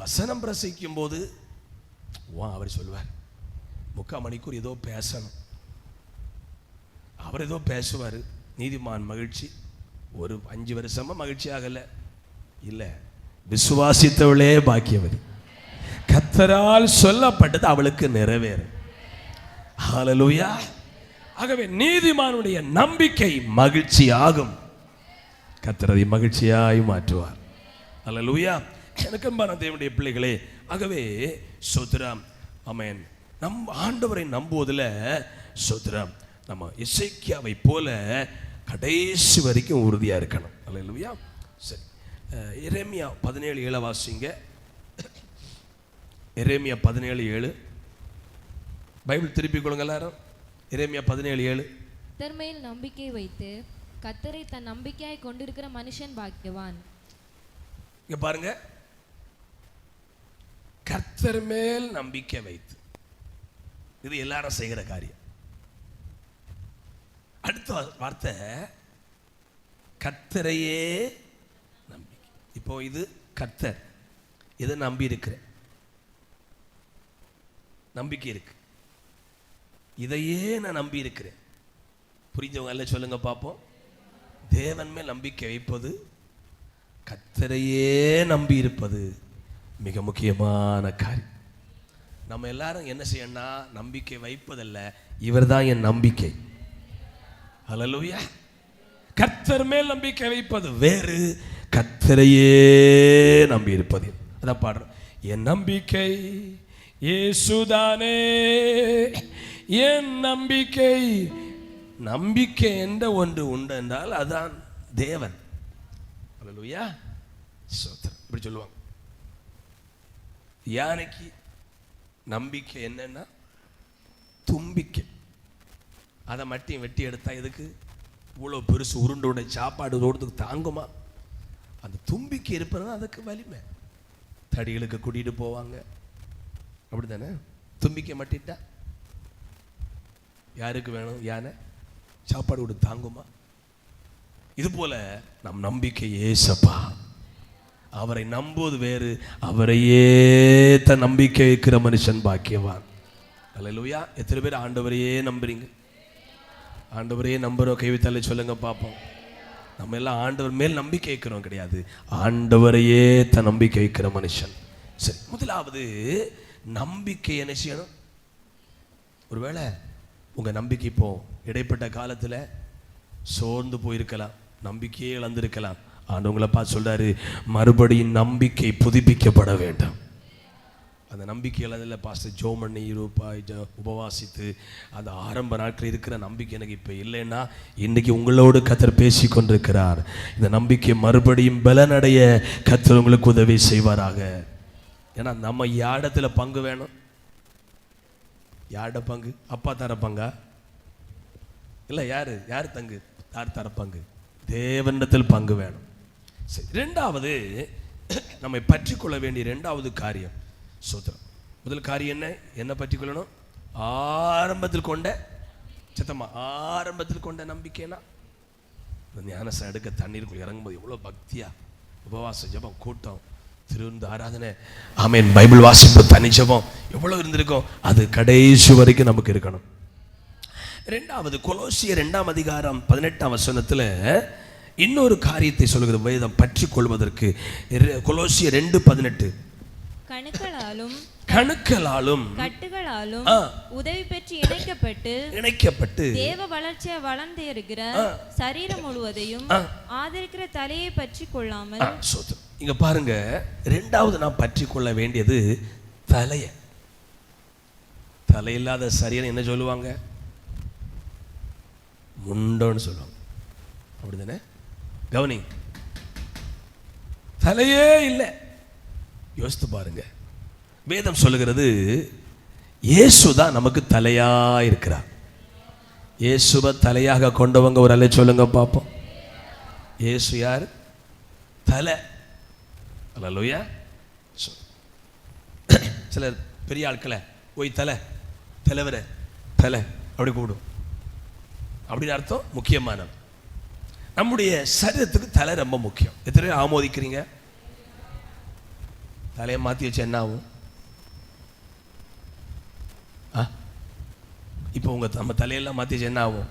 வசனம் பிரசங்கிக்கும் போது அவர் சொல்லுவார், 3/4 மணிக்கூர் ஏதோ பேசணும், அவர் ஏதோ பேசுவார். நீதிமான் மகிழ்ச்சி. ஒரு 5 வருஷமா மகிழ்ச்சி ஆகல. இல்ல, விசுவாசித்தவளே பாக்கியவதி, கர்த்தரால் சொல்லப்பட்டது அவளுக்கு நிறைவேறும். ஹல்லேலூயா. ஆகவே நீதிமானுடைய நம்பிக்கை மகிழ்ச்சி ஆகும். கர்த்தர் அதை மகிழ்ச்சியாய் மாற்றுவார். ஹல்லேலூயா. எனக்கு அன்பான தேவனுடைய பிள்ளைகளே, ஆகவே ஸ்தோத்திரம், ஆமென். நம் ஆண்டவரை நம்புவதில் ஸ்தோத்திரம், நம்ம எசேக்கியாவை போல கடைசி வரைக்கும் உறுதியா இருக்கணும். ஹல்லேலூயா. சரி, எரேமியா 17:7 வாசிங்க. எரேமியா 17:7. பைபிள் திருப்பிக் கொள்ளுங்க எல்லாரும். எரேமியா 17:7. கர்த்தர் மேல் நம்பிக்கை வைத்து கர்த்தரை தன் நம்பிக்கையாய் கொண்டிருக்கிற மனுஷன் பாக்கியவான். இங்க பாருங்க, கர்த்தர் மேல் நம்பிக்கை வைத்து, இது எல்லாரும் செய்கிற காரியம். அடுத்த வார்த்தை கர்த்தரையே நம்பிக்கை. இப்போ இது கர்த்தர், இதை நம்பி இருக்கிறேன், நம்பிக்கை இருக்கு, இதையே நான் நம்பி இருக்கிறேன். புரிஞ்சவங்க எல்லாம் சொல்லுங்க பார்ப்போம். தேவன் மேல் நம்பிக்கை வைப்பது, கர்த்தரையே நம்பி இருப்பது மிக முக்கியமான காரியம். நம்ம எல்லாரும் என்ன செய்யணும்னா, நம்பிக்கை வைப்பதல்ல, இவர் தான் என் நம்பிக்கை. ஹல்லேலூயா. கர்த்தர் மேல் நம்பிக்கை வைப்பது வேறு, கர்த்தரையே நம்பி இருப்பது. அதான் பாடுறோம், என் நம்பிக்கை இயேசுதானே என் நம்பிக்கை. நம்பிக்கை என்ற ஒன்று உண்டு என்றால் அதான் தேவன். ஹல்லேலூயா. ஸ்தோத்திரம். இப்படி சொல்லுவாங்க, யானைக்கு நம்பிக்கை என்னன்னா தும்பிக்கை. அதை மட்டும் வெட்டி எடுத்தா எதுக்கு? இவ்வளோ பெருசு உருண்டோட சாப்பாடு ரோடுக்கு தாங்குமா? அந்த தும்பிக்கை இருப்பதுதான் அதுக்கு வலிமை. தடிகளுக்கு கூட்டிட்டு போவாங்க, அப்படித்தானே? தும்பிக்கை மட்டிட்டா யாருக்கு வேணும்? யானை சாப்பாடு கூட தாங்குமா? இது போல நம் நம்பிக்கை ஏசப்பா. அவரை நம்புவது வேறு, அவரையே தன் நம்பிக்கை வைக்கிற மனுஷன் பாக்கியவான். ஹல்லேலூயா. எத்தனை பேர் ஆண்டவரையே நம்புறீங்க? ஆண்டவரையே நம்புறோம், கைவித்தாலே சொல்லுங்க பார்ப்போம். நம்ம எல்லாம் ஆண்டவர் மேல் நம்பிக்கை வைக்கிறோம் கிடையாது, ஆண்டவரையே தன் நம்பிக்கை வைக்கிற மனுஷன். சரி, முதலாவது நம்பிக்கை என்ன செய்யணும்? ஒருவேளை உங்கள் நம்பிக்கை இப்போ இடைப்பட்ட காலத்தில் சோர்ந்து போயிருக்கலாம், நம்பிக்கையே இழந்திருக்கலாம். ஆண்டவங்களை பார்த்து சொல்றாரு, மறுபடியும் நம்பிக்கை புதுப்பிக்கப்பட வேண்டும். அந்த நம்பிக்கை இழந்தில் பாஸ்டர் ஜோமண்ணி உபவாசித்து அந்த ஆரம்ப நாட்கள் இருக்கிற நம்பிக்கை எனக்கு இப்போ இல்லைன்னா, இன்றைக்கி உங்களோடு கர்த்தர் பேசி கொண்டிருக்கிறார். இந்த நம்பிக்கை மறுபடியும் பலனடைய கர்த்தர் உங்களுக்கு உதவி செய்வாராக. ஏன்னா நம்ம யாரிடத்துல பங்கு வேணும்? யார்ட பங்கு? அப்பா தர பங்கா? இல்லை, யார் தங்கு? யார் தர பங்கு? தேவனிடத்தில் பங்கு வேணும். ரெண்டாவது, நம்மை பற்றி கொள்ள வேண்டிய ரெண்டாவது காரியம் சோத்திரம். முதல் காரியம் என்ன பற்றி கொள்ளணும்? ஆரம்பத்தில் கொண்ட சத்தமா, ஆரம்பத்தில் கொண்ட நம்பிக்கைனா, ஞானசம் எடுக்க தண்ணீருக்குள் இறங்கும்போது எவ்வளோ பக்தியா, உபவாச ஜபம், கூட்டம், திருவிருந்து ஆராதனை, ஆமேன், பைபிள் வாசிப்பு, தனி ஜபம் எவ்வளோ இருந்திருக்கும். அது கடைசி வரைக்கும் நமக்கு இருக்கணும். ரெண்டாவது, கொலோசியர் 2ஆம் அதிகாரம் 18ஆம் வசனத்தில் இன்னொரு காரியத்தை சொல்லுகிற வேதம் பற்றி கொள்வதற்கு. கொலோசியர் 2:18, கணுக்களாலும் கட்டுகளாலும் உதவி பெற்று இணைக்கப்பட்டு தேவ வளர்ச்சியை வளர்ந்து இருக்கிற சரீரம் முழுவதையும் ஆதரிக்கிற தலையை பற்றி கொள்ளாமல். இங்க பாருங்க, ரெண்டாவது நாம் பற்றி கொள்ள வேண்டியது தலையில்லாத சரீரம் என்ன சொல்லுவாங்க? முண்டோன்னு சொல்லுவாங்க, அப்படிதானே? கவனி, தலையே இல்லை. யோசித்து பாருங்க, வேதம் சொல்லுகிறது இயேசுதான் நமக்கு தலையா இருக்கிறார். இயேசுவை தலையாக கொண்டவங்க ஒரு அலை சொல்லுங்க பார்ப்போம். இயேசு யார்? தலை. அல்லேலூயா. சில பெரிய ஆட்களை போய் தலைவரை தலை அப்படி கூடும். அப்படின்னு அர்த்தம் முக்கியமானது. நம்முடைய சரீரத்துக்கு தலை ரொம்ப முக்கியம். எத்தனை பேர் ஆமோதிக்கிறீங்க? தலையை மாற்றி வச்சு என்ன ஆகும்? இப்போ நம்ம தலையெல்லாம் மாற்றி வச்சு என்ன ஆகும்?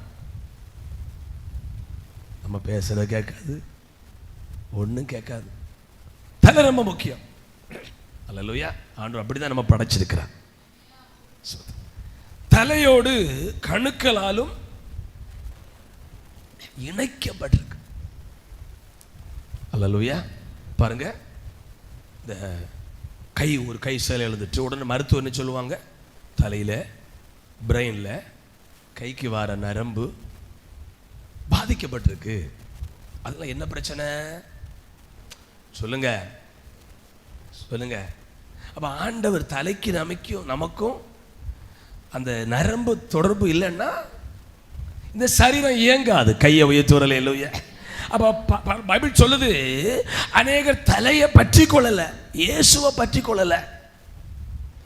நம்ம பேசுறத கேட்காது, ஒன்றும் கேட்காது. தலை ரொம்ப முக்கியம். அல்லேலூயா. ஆண்டவர் அப்படிதான் நம்ம படைச்சிருக்கிறார். தலையோடு கணுக்களாலும் இணைக்கப்பட்டிருக்கு. அல்லேலூயா. பாருங்க, இந்த ஒரு கை சேலை எழுந்துட்டு உடனே மருத்துவர் என்ன சொல்லுவாங்க? தலையில, பிரெயின்ல, கைக்கு வர நரம்பு பாதிக்கப்பட்டிருக்கு. அதெல்லாம் என்ன பிரச்சனை? சொல்லுங்க. அப்ப ஆண்டவர் தலைக்கு நமக்கும் அந்த நரம்பு தொடர்பு இல்லைன்னா இந்த சரீரம் இயங்காது. கையை உயர்த்துவரல. இல்லையா? அப்ப பைபிள் சொல்லுது, அநேகர் தலையை பற்றி கொள்ளல, இயேசுவை பற்றி கொள்ளல.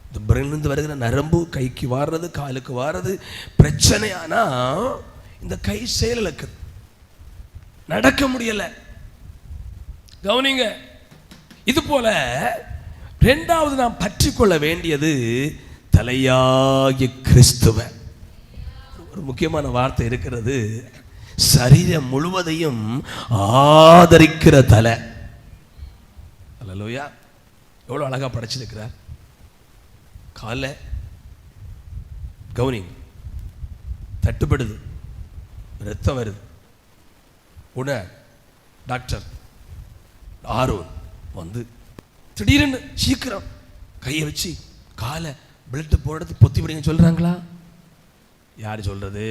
இந்த பிரெயின்லேருந்து வருகிற நரம்பு கைக்கு வாடுறது, காலுக்கு வாடுறது பிரச்சனையானா இந்த கை செயலுக்கு நடக்க முடியல. கவனிங்க. இது போல இரண்டாவது நாம் பற்றி கொள்ள வேண்டியது தலையாகிய கிறிஸ்துவ. ஒரு முக்கியமான வார்த்தை இருக்கிறது, சரீரம் முழுவதையும் ஆதரிக்கிற தலை. அல்லேலூயா. எவ்வளவு அழகா படைச்சிருக்கிறார். காலை கவனி, தட்டுப்படுது, ரத்தம் வருது. உடனே டாக்டர் ஆரோன் வந்து திடீர்னு சீக்கிரம் கையை வச்சு காலை பிளட் போடுறது பொத்தி விடுங்க சொல்றாங்களா? யார் சொல்றது?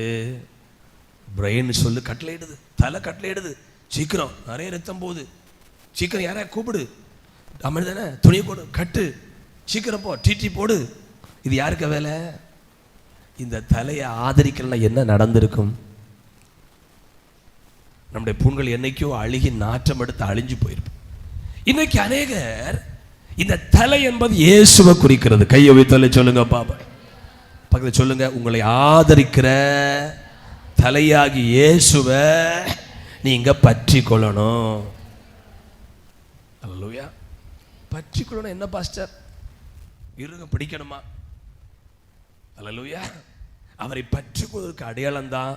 பிரெயின் சொல்லு கட்டளையிடுது, தலை கட்டளையிடுது. சீக்கிரம், நிறைய ரத்தம் போகுது, சீக்கிரம் யாரையா கூப்பிடு, அம்மன் தானே, துணியை போடு, கட்டு, சீக்கிரம் போ, டிடி போடு. இது யாருக்கு வேலை? இந்த தலையை ஆதரிக்கலாம் என்ன நடந்திருக்கும்? நம்முடைய புண்கள் என்னைக்கோ அழுகி நாற்றம் எடுத்து அழிஞ்சு போயிருக்கும். இன்னைக்கு அநேகர் இந்த தலை என்பது இயேசுவை குறிக்கிறது. கையை வைத்தலை சொல்லுங்க பாப்பா, பக்கத்தில் சொல்லுங்க, உங்களை ஆதரிக்கிற தலையாகி இயேசுவை நீங்க பற்றி கொள்ளணும். அல்லேலூயா. பற்றி கொள்ளணும். என்ன பாஸ்டர், இருங்க பிடிக்கணுமா? அல்லேலூயா. அவரை பற்றி கொள்வதற்கு அடையாளம் தான்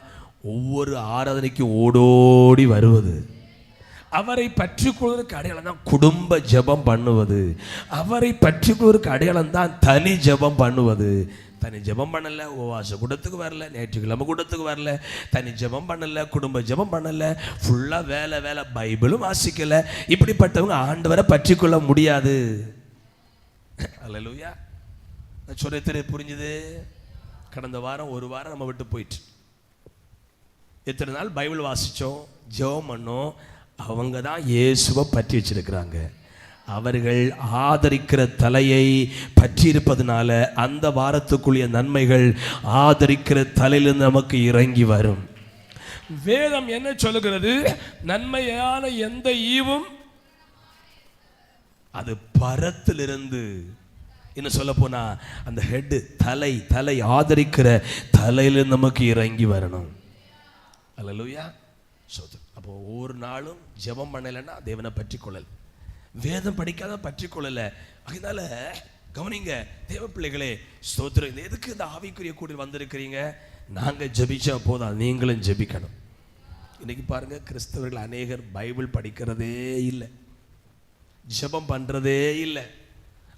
ஒவ்வொரு ஆராதனைக்கும் ஓடோடி வருவது. அவரை பற்றிக்கொள்வதற்கு அடையாளம் தான் குடும்ப ஜெபம் பண்ணுவது. அவரை பற்றிக்கொள்வதற்கு அடையாளம் தான் தனி ஜெபம் பண்ணுவது. தனி ஜெபம் பண்ணல, உபவாச கூட்டத்துக்கு வரல, ஞாயிற்றுக்கிழமை கூட்டத்துக்கு வரல, தனி ஜெபம் பண்ணல, குடும்ப ஜெபம் பண்ணல, ஃபுல்லா வேலை வேலை, பைபிளும் வாசிக்கல. இப்படிப்பட்டவங்க ஆண்டவரை பற்றிக்கொள்ள முடியாது. அல்லேலூயா. நான் சொல்ல புரிஞ்சுது? கடந்த வாரம் ஒரு வாரம் நம்ம விட்டு போயிட்டு எத்தனை நாள் பைபிள் வாசிச்சோம், ஜெபம் பண்ணோம். அவங்க தான் இயேசுவை பற்றி வச்சிருக்கிறாங்க. அவர்கள் ஆதரிக்கிற தலையை பற்றி இருப்பதனால அந்த வாரத்துக்குரிய நன்மைகள் ஆதரிக்கிற தலையிலிருந்து நமக்கு இறங்கி வரும். வேதம் என்ன சொல்லுகிறது? நன்மையான எந்த ஈவும் அது பரத்திலிருந்து, என்ன சொல்ல போனா அந்த ஹெட், தலை ஆதரிக்கிற தலையிலிருந்து நமக்கு இறங்கி வரணும். அல்லேலூயா. அப்போ ஒவ்வொரு நாளும் ஜெபம் பண்ணலைன்னா தேவனை பற்றி கொள்ளல், வேதம் படிக்காத பற்றி கொள்ளல. அதனால கவனிங்க தேவ பிள்ளைகளே, ஸ்தோத்திரம். இந்த எதுக்கு இந்த ஆவிக்குரிய கூடி வந்திருக்கிறீங்க? நாங்கள் ஜெபிச்சா போதும், நீங்களும் ஜெபிக்கணும். இன்னைக்கு பாருங்க, கிறிஸ்தவர்கள் அநேகர் பைபிள் படிக்கிறதே இல்லை, ஜெபம் பண்றதே இல்லை.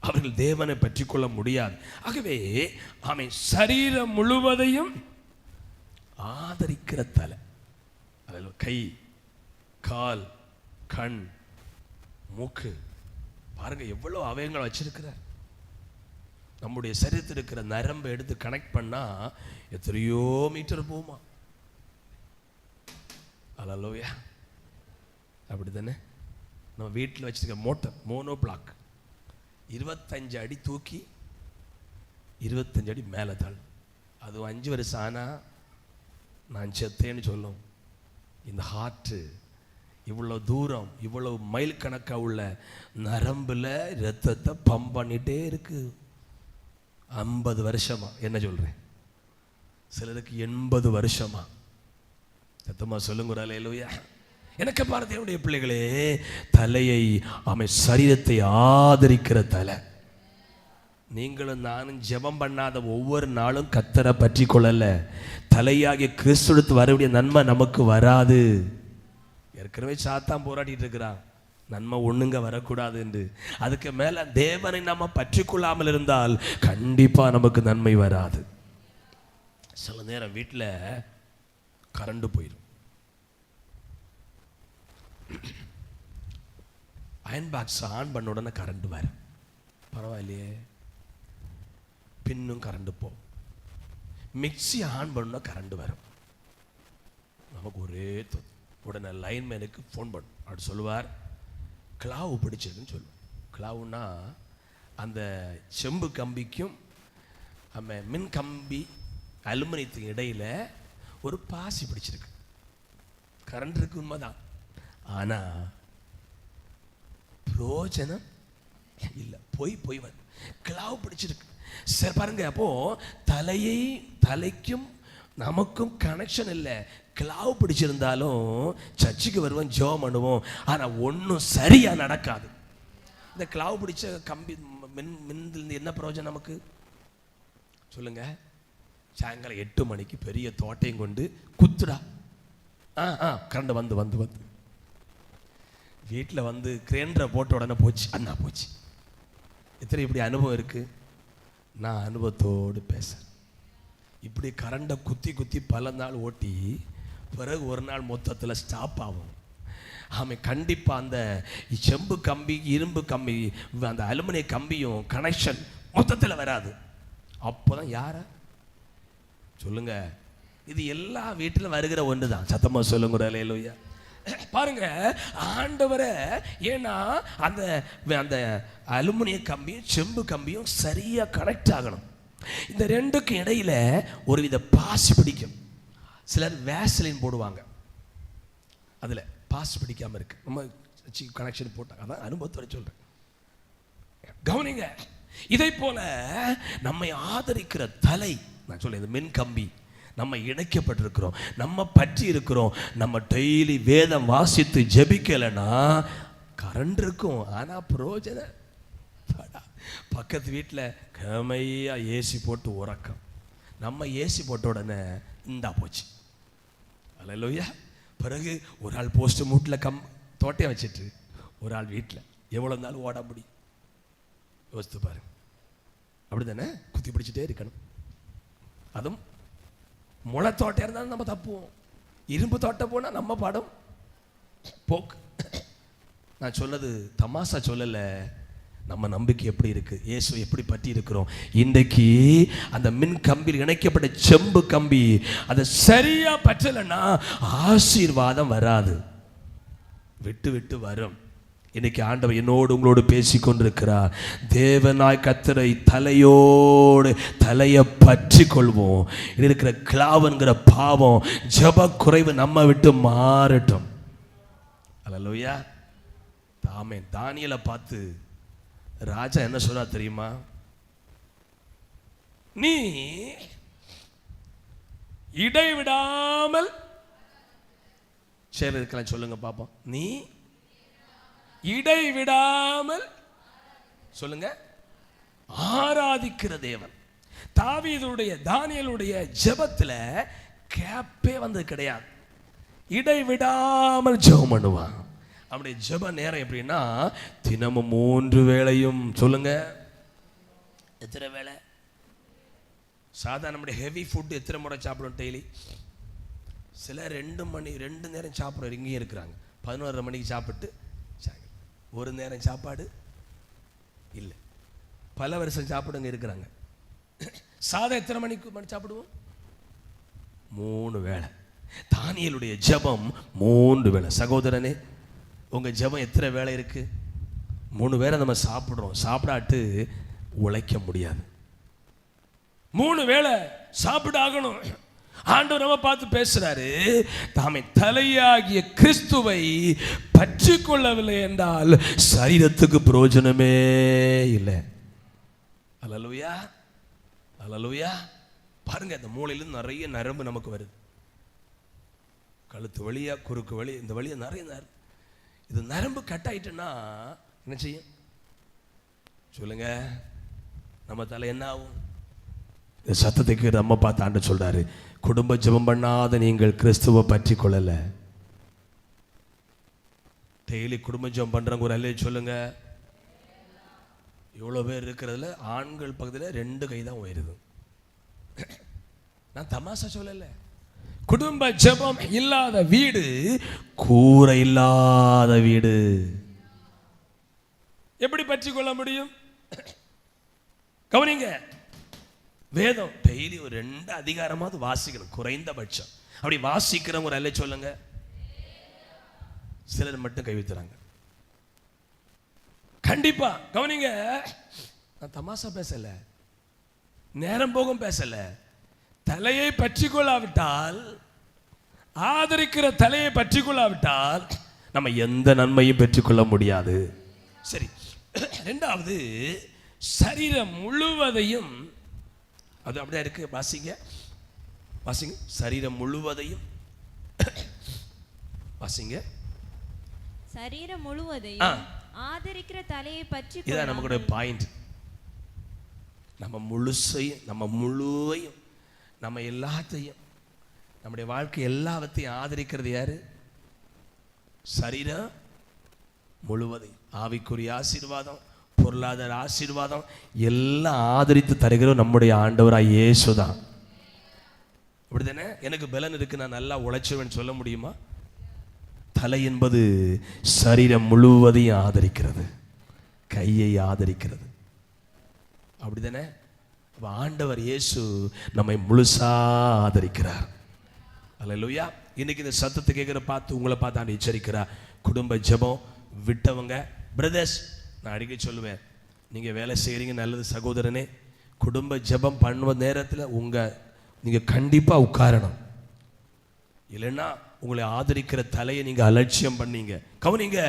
அவர்கள் தேவனை பற்றி கொள்ள முடியாது. ஆகவே ஆமென், சரீரம் முழுவதையும் ஆதரிக்கிற தலை, அதில் கை, கால், கண், மூக்கு, பாருங்க எவ்வளவு அவயங்கள் வச்சிருக்கிறார். நம்முடைய சரீரத்தில் இருக்கிற நரம்பை எடுத்து கனெக்ட் பண்ணா எத்தனையோ மீட்டர் போகுமா? அல்லேலூயா. அப்படித்தானே? நம்ம வீட்டில் வச்சிருக்க மோட்டர் மோனோ பிளாக் 25 அடி தூக்கி 25 அடி மேலே தாள். அது 5 வருஷம் ஆனா நான் செத்தேன்னு சொல்லும். இந்த ஹார்ட்டு இவ்வளவு தூரம், இவ்வளவு மைல் கணக்காக உள்ள நரம்புல ரத்தத்தை பம்ப் பண்ணிட்டே இருக்கு. 50 வருஷமா, என்ன சொல்றேன், சிலருக்கு 80 வருஷமா. சத்தமா சொல்லுங்க அல்லேலூயா. எனக்கு பாரு தேவனுடைய பிள்ளைகளே, தலையை சரீரத்தை ஆதரிக்கிற தலை. நீங்களும் நானும் ஜெபம் பண்ணாத ஒவ்வொரு நாளும் கர்த்தரை பற்றி கொள்ளல, தலையாகிய கிறிஸ்துவுக்கு வரக்கூடிய நன்மை நமக்கு வராது. ஏற்கனவே சாத்தான் போராடிட்டு இருக்கிறான், நன்மை ஒண்ணுங்க வரக்கூடாது என்று. அதுக்கு மேல தேவனை நாம பற்றி கொள்ளாமல் இருந்தால் கண்டிப்பா நமக்கு நன்மை வராது. சில நேரம் வீட்டில் கரண்ட் போயிடும், அயன் பாக்ஸ் ஆன் பண்ண உடனே கரண்ட் வரும், பரவாயில்லையே. பின்னும் கரண்ட் போகும், மிக்சி ஆன் பண்ணா கரண்ட் வரும். நமக்கு ஒரே உடனே லைன்மேனுக்கு ஃபோன் பண்ணும். அப்படி சொல்லுவார், கிளாவு பிடிச்சிருக்குன்னு சொல்லுவோம். கிளாவுன்னா அந்த செம்பு கம்பிக்கும் நம்ம மின் கம்பி அலுமினியத்துக்கு இடையில ஒரு பாசி பிடிச்சிருக்கு. கரண்ட் இருக்கு, உண்மைதான். ஆனா பிரயோஜனம் இல்லை, போய் வந்து கிளாவு பிடிச்சிருக்கு. சரி பாருங்க, அப்போ தலைக்கும் நமக்கும் கனெக்ஷன் இல்லை. கிளாவு பிடிச்சிருந்தாலும் சர்ச்சுக்கு வருவோம், ஜெபம் பண்ணுவோம், ஆனா ஒன்றும் சரியா நடக்காது. இந்த கிளாவு பிடிச்ச கம்பி மின்னிலிருந்து என்ன பிரயோஜனம் நமக்கு சொல்லுங்க? சாயங்காலம் 8 மணிக்கு பெரிய தோட்டையும் கொண்டு குத்துடா, கரண்ட் வந்து வீட்டில் வந்து கிரைண்டரை போட்ட உடனே போச்சு, அண்ணா போச்சு. எத்தனை இப்படி அனுபவம் இருக்கு? நான் அனுபவத்தோடு பேசுறேன். இப்படி கரண்டை குத்தி பல நாள் ஓட்டி பிறகு ஒரு நாள் மொத்தத்தில் ஸ்டாப் ஆகும். கண்டிப்பாக அந்த செம்பு கம்பி, இரும்பு கம்பி, அந்த அலுமினிய கம்பியும் கனெக்ஷன் மொத்தத்தில் வராது. அப்போதான் யார சொல்லுங்க, இது எல்லா வீட்டிலும் வருகிற ஒன்று தான். சத்தமா சொல்லுங்க அல்லேலூயா. பாருங்க ஆண்டவரை, ஏன்னா அந்த அந்த அலுமினிய கம்பியும் செம்பு கம்பியும் சரியா கனெக்ட் ஆகணும். இந்த ரெண்டுக்கும் இடையில ஒரு வித பாசி பிடிக்கும். சிலர் வேஸ்லின் போடுவாங்க, அதுல பாசி பிடிக்காம இருக்கு. நம்ம கனெக்ஷன் போட்டாங்க, அதான் அனுபவத்தோட சொல்றேன். கவனிங்க, இதை போல நம்மை ஆதரிக்கிற தலை, நான் சொல்ல இந்த மின் கம்பி, நம்ம இணைக்கப்பட்டிருக்கிறோம், நம்ம பற்றி இருக்கிறோம். நம்ம டெய்லி வேதம் வாசித்து ஜெபிக்கலைன்னா கரண்ட் இருக்கும், ஆனா பிரயோஜனம். பக்கத்து வீட்டில் கமையா ஏசி போட்டு உறக்கம், நம்ம ஏசி போட்ட உடனே இந்தா போச்சு. அல்லேலூயா. பிறகு ஒரு ஆள் போஸ்ட் மூட்டில் தோட்டம் வச்சுட்டு ஒரு ஆள் வீட்டில் எவ்வளோ நாள் ஓட முடியும்? யோசித்து பாரு. அப்படி தானே? குத்தி பிடிச்சிட்டே இருக்கணும். அதுவும் முளை தோட்டம் இருந்தாலும் நம்ம தப்புவோம். இரும்பு தோட்டம் போனால் நம்ம பாடம் போக்கு. நான் சொன்னது தமாசா சொல்லலை. நம்ம நம்பிக்கை எப்படி இருக்கு, இயேசு எப்படி பற்றி இருக்கிறோம். இன்றைக்கு அந்த மின் கம்பியில் இணைக்கப்பட்ட செம்பு கம்பி அதை சரியா பற்றலைன்னா ஆசீர்வாதம் வராது, விட்டு விட்டு வரும். இன்னைக்கு ஆண்டவர் என்னோடு உங்களோடு பேசி கொண்டிருக்கிறார். தேவனாய் கர்த்தரை தலையோடு தலையை பற்றி கொள்வோம். இது இருக்கிற கிளாவன்கிற பாவம், ஜெப குறைவு நம்ம விட்டு மாறட்டும். அல்லேலூயா. ஆமென். தானியேலை பார்த்து ராஜா என்ன சொல்றா தெரியுமா? நீ இடைவிடாமல் சரி இருக்கலாம், சொல்லுங்க பாப்போம். நீ இடைவிடாமல் சொல்லுங்க ஆராதிக்கிற தேவன். தாவீதுடைய தானியேலுடைய ஜெபத்துல கேப்பே வந்தது கிடையாது. இடைவிடாமல் ஜெபம் பண்ணுவான். அப்படி ஜெப நேரம் எப்படின்னா தினமும் 3 வேளையும். சொல்லுங்க எத்தனை வேளை? சாதாரண நம்முடைய ஹெவி ஃபுட் எத்தனை முறை சாப்பிடும் டெய்லி? சில 2 நேரம் சாப்பிட்ற இங்கேயும் இருக்கிறாங்க. 11:30 மணிக்கு சாப்பிட்டு ஒரு நேரம் சாப்பாடு இல்லை, பல வருஷம் சாப்பிடுங்க இருக்கிறாங்க. சாதம் எத்தனை மணிக்கு சாப்பிடுவோம்? 3 வேளை. தானியேலுடைய ஜெபம் 3 வேளை. சகோதரனே, உங்க ஜெபம் எத்தனை வேளை இருக்கு? 3 வேளை நம்ம சாப்பிடுறோம். சாப்பிடாட்டு உழைக்க முடியாது. 3 வேளை சாப்பிடாகணும். ஆண்டவர் நம்ம பார்த்து பேசுறாரு. தாமே தலையாகிய கிறிஸ்துவை பற்றி கொள்ளவில்லை என்றால் சரீரத்துக்கு பிரயோஜனமே இல்லை. அல்லேலூயா, அல்லேலூயா. பாருங்க, இந்த மூளையிலிருந்து நிறைய நரம்பு நமக்கு வருது. கழுத்து வழியா, குறுக்கு வழி, இந்த வழியா நிறைய நரம்பு. இது நரம்பு கட் ஆயிட்டுன்னா என்ன செய்யும்? சொல்லுங்க, நம்ம தலை என்ன ஆகும்? இந்த சத்தத்துக்கு நம்ம பார்த்து ஆண்டவர் சொல்றாரு, குடும்ப ஜெபம் பண்ணாத நீங்கள் கிறிஸ்துவை பற்றி கொள்ளல. டெய்லி குடும்ப ஜெபம் பண்றவங்க ஒரு அல்லேலூயா சொல்லுங்க. இவ்வளோ பேர் இருக்கிறதுல ஆண்கள் பக்கத்தில் 2 கை தான் உயருது. நான் தமாசா சொல்லல. குடும்ப ஜெபம் இல்லாத வீடு கூரை இல்லாத வீடு. எப்படி பற்றி கொள்ள முடியும்? கவனிங்க, வேதம் டெய்லி ஒரு 2 அதிகாரமாவது வாசிக்கணும் குறைந்தபட்சம். அப்படி வாசிக்கிறவங்க ஒரு அல்ல சொல்லுங்க. சிலர் மட்டும் கைவித்துறாங்க. கண்டிப்பா கவனிங்க, நான் தமாசா பேசல, நேரம் போகும் பேசல. தலையை பற்றி கொள்ளாவிட்டால், ஆதரிக்கிற தலையை பற்றி கொள்ளாவிட்டால் நம்ம எந்த நன்மையும் பெற்றுக்கொள்ள முடியாது. சரி, 2வது சரீரம் முழுவதையும், அது அப்படியே இருக்கு, வாசிங்க வாசிங்க. சரீரம் முழுவதையும் வாசிங்க. சரீரம் முழுவதையும் ஆதரிக்கிற தலையை பற்றி. இதான் நமக்கு பாயிண்ட். நம்ம முழுசையும், நம்ம முழுவையும், நம்ம எல்லாத்தையும், நம்முடைய வாழ்க்கை எல்லாவற்றையும் ஆதரிக்கிறது யாரு? சரீரம் முழுவதையும். ஆவிக்குரிய ஆசீர்வாதம், பொருளாதார ஆசீர்வாதம் எல்லாம் ஆதரித்து தருகிற நம்முடைய ஆண்டவராய் இயேசு தான். அப்படிதானே? எனக்கு பலன் இருக்கு, நான் நல்லா உழைச்சுவேன்னு சொல்ல முடியுமா? தலை என்பது சரீரம் முழுவதையும் ஆதரிக்கிறது, கையை ஆதரிக்கிறது. அப்படிதானே? ஆண்டவர் இயேசு நம்மை முழுசா ஆதரிக்கிறார். அல்லேலூயா. இன்னைக்கு இந்த சத்தத்தை கேட்கிற பார்த்து உங்களை பார்த்து ஆண்டு எச்சரிக்கிறார். குடும்ப ஜெபம் விட்டவங்க, பிரதர்ஸ், நான் அடிக்கடி சொல்லுவேன், நீங்க வேலை செய்யறீங்க, நல்லது சகோதரனே. குடும்ப ஜெபம் பண்ணுவ நேரத்தில் நீங்க கண்டிப்பா உட்காரணும். இல்லைன்னா உங்களை ஆதரிக்கிற தலையை நீங்க அலட்சியம் பண்ணீங்க. கவனிங்க,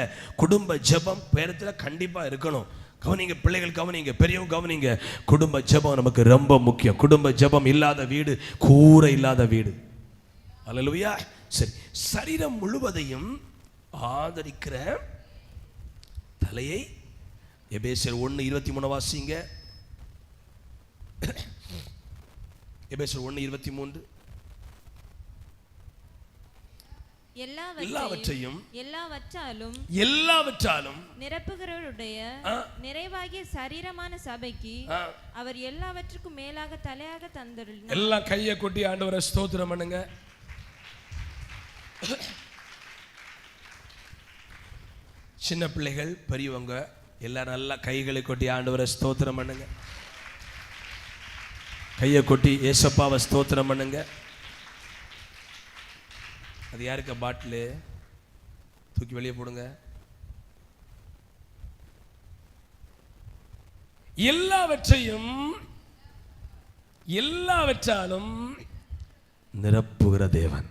குடும்ப ஜெபம் பேரத்தில் கண்டிப்பா இருக்கணும். கவனிங்க பிள்ளைகள், கவனிங்க பெரியவங்க, கவனிங்க. குடும்ப ஜெபம் நமக்கு ரொம்ப முக்கியம். குடும்ப ஜெபம் இல்லாத வீடு கூரை இல்லாத வீடு. அல்லேலூயா. சரி, சரீரம் முழுவதையும் ஆதரிக்கிற தலையை எபேசியர் 1:23 வாசிங்க. எபேசியர் 1:23. எல்லாவற்றையும் எல்லாவற்றாலும் நிரப்புகிறவருடைய நிறைவாகிய சரீரமான சபைக்கு அவர் எல்லாவற்றுக்கும் மேலாக தலையாக தந்தருளினார். எல்லாம் கையை கொட்டி ஆண்டவரை ஸ்தோத்திரம் பண்ணுங்க. சின்ன பிள்ளைகள் பெரியவங்க எல்லாரும் நல்லா கைகளை கொட்டி ஆண்டவரை ஸ்தோத்திரம் பண்ணுங்க. கையை கொட்டி ஏசப்பாவை ஸ்தோத்திரம் பண்ணுங்க. அது யாருக்க பாட்டிலு தூக்கி வெளியே போடுங்க. எல்லாவற்றாலும் நிரப்புகிற தேவன்.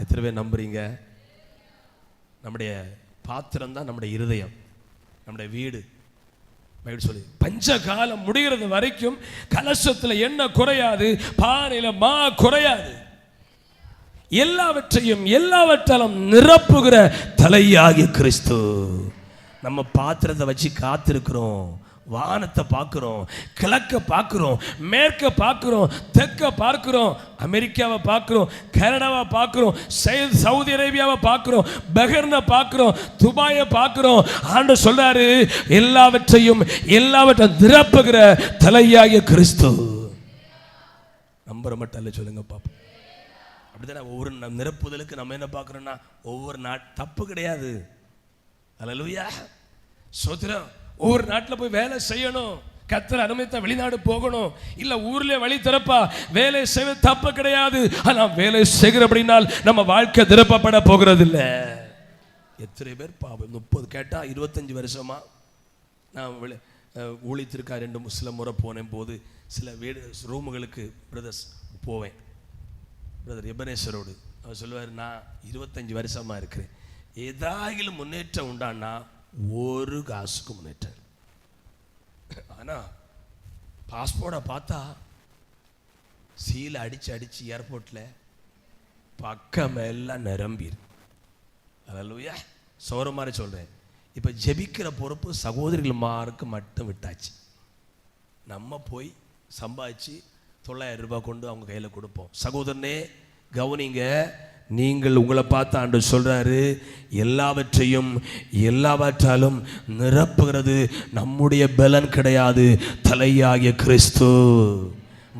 எத்தனை பேர் நம்புறீங்க? நம்முடைய பாத்திரம் தான் நம்முடைய இருதயம், நம்முடைய வீடு. சொல்லி பஞ்ச காலம் முடிகிறது வரைக்கும் கலசத்துல எண்ணெய் குறையாது, பானையில மா குறையாது. எல்லாவற்றாலும் நிரப்புகிற தலையாகிய கிறிஸ்து. நம்ம பாத்திரத்தை வச்சு காத்திருக்கிறோம். வானத்தை பார்க்கிறோம், கிழக்க பார்க்கிறோம், மேற்க பார்க்கிறோம், தெற்க பார்க்கிறோம், அமெரிக்காவை பார்க்கிறோம், கனடாவை பார்க்கிறோம், சவுதி அரேபியாவை பார்க்கிறோம், பஹ்ரைனை பார்க்கிறோம், துபாயை பார்க்கிறோம். ஆண்டவர் சொல்றாரு எல்லாவற்றையும் நிரப்புகிற தலையாகிய கிறிஸ்து. நம்புற மட்டும் அல்ல, சொல்லுங்க பாப்போம். அப்படிதான் ஒவ்வொரு நிரப்புதலுக்கு நம்ம என்ன பார்க்கிறோம்னா ஒவ்வொரு தப்பு கிடையாது. அல்லேலூயா, ஸ்தோத்திரம். ஒவ்வொரு நாட்டில் போய் வேலை செய்யணும், கர்த்தர் அனுமதித்த வெளிநாடு போகணும், இல்ல ஊர்ல வழி திறப்பா வேலை செய்வது தப்பு கிடையாது. ஆனா வேலை செய்கிறபடினால் நம்ம வாழ்க்கை திறப்பப்பட போகிறது இல்லை. எத்தனை பேர் பாவம் 30 கேட்டா 25 வருஷமா நான் ஊழியத்திற்காக 2 முஸ்லிம் முறை போனேன் போது சில வீடு ரூமுகளுக்கு பிரதர்ஸ் போவேன். பிரதர் எபனேஸ்வரோடு அவர் சொல்லுவார், நான் 25 வருஷமா இருக்கிறேன், ஏதாகிலும் முன்னேற்றம் உண்டான்னா ஒரு காசுக்கு முன்னேற்றம். ஆனா பாஸ்போர்ட்டை பார்த்தா சீலை அடிச்சு ஏர்போர்ட்ல பக்கமெல்லாம் நிரம்பிடு. அல்லேலூயா, சோற மாதிரி சொல்றேன். இப்ப ஜெபிக்கிற பொறுப்பு சகோதரிகளுமாருக்கு மட்டும் விட்டாச்சு. நம்ம போய் சம்பாதிச்சு 900 ரூபாய் கொண்டு அவங்க கையில கொடுப்போம். சகோதரனே கவனிங்க, நீங்கள் உங்களை பார்த்து ஆண்டவர் சொல்றாரு எல்லாவற்றாலும் நிரப்புகிறது நம்முடைய பலன் கிடையாது, தலையாகிய கிறிஸ்து.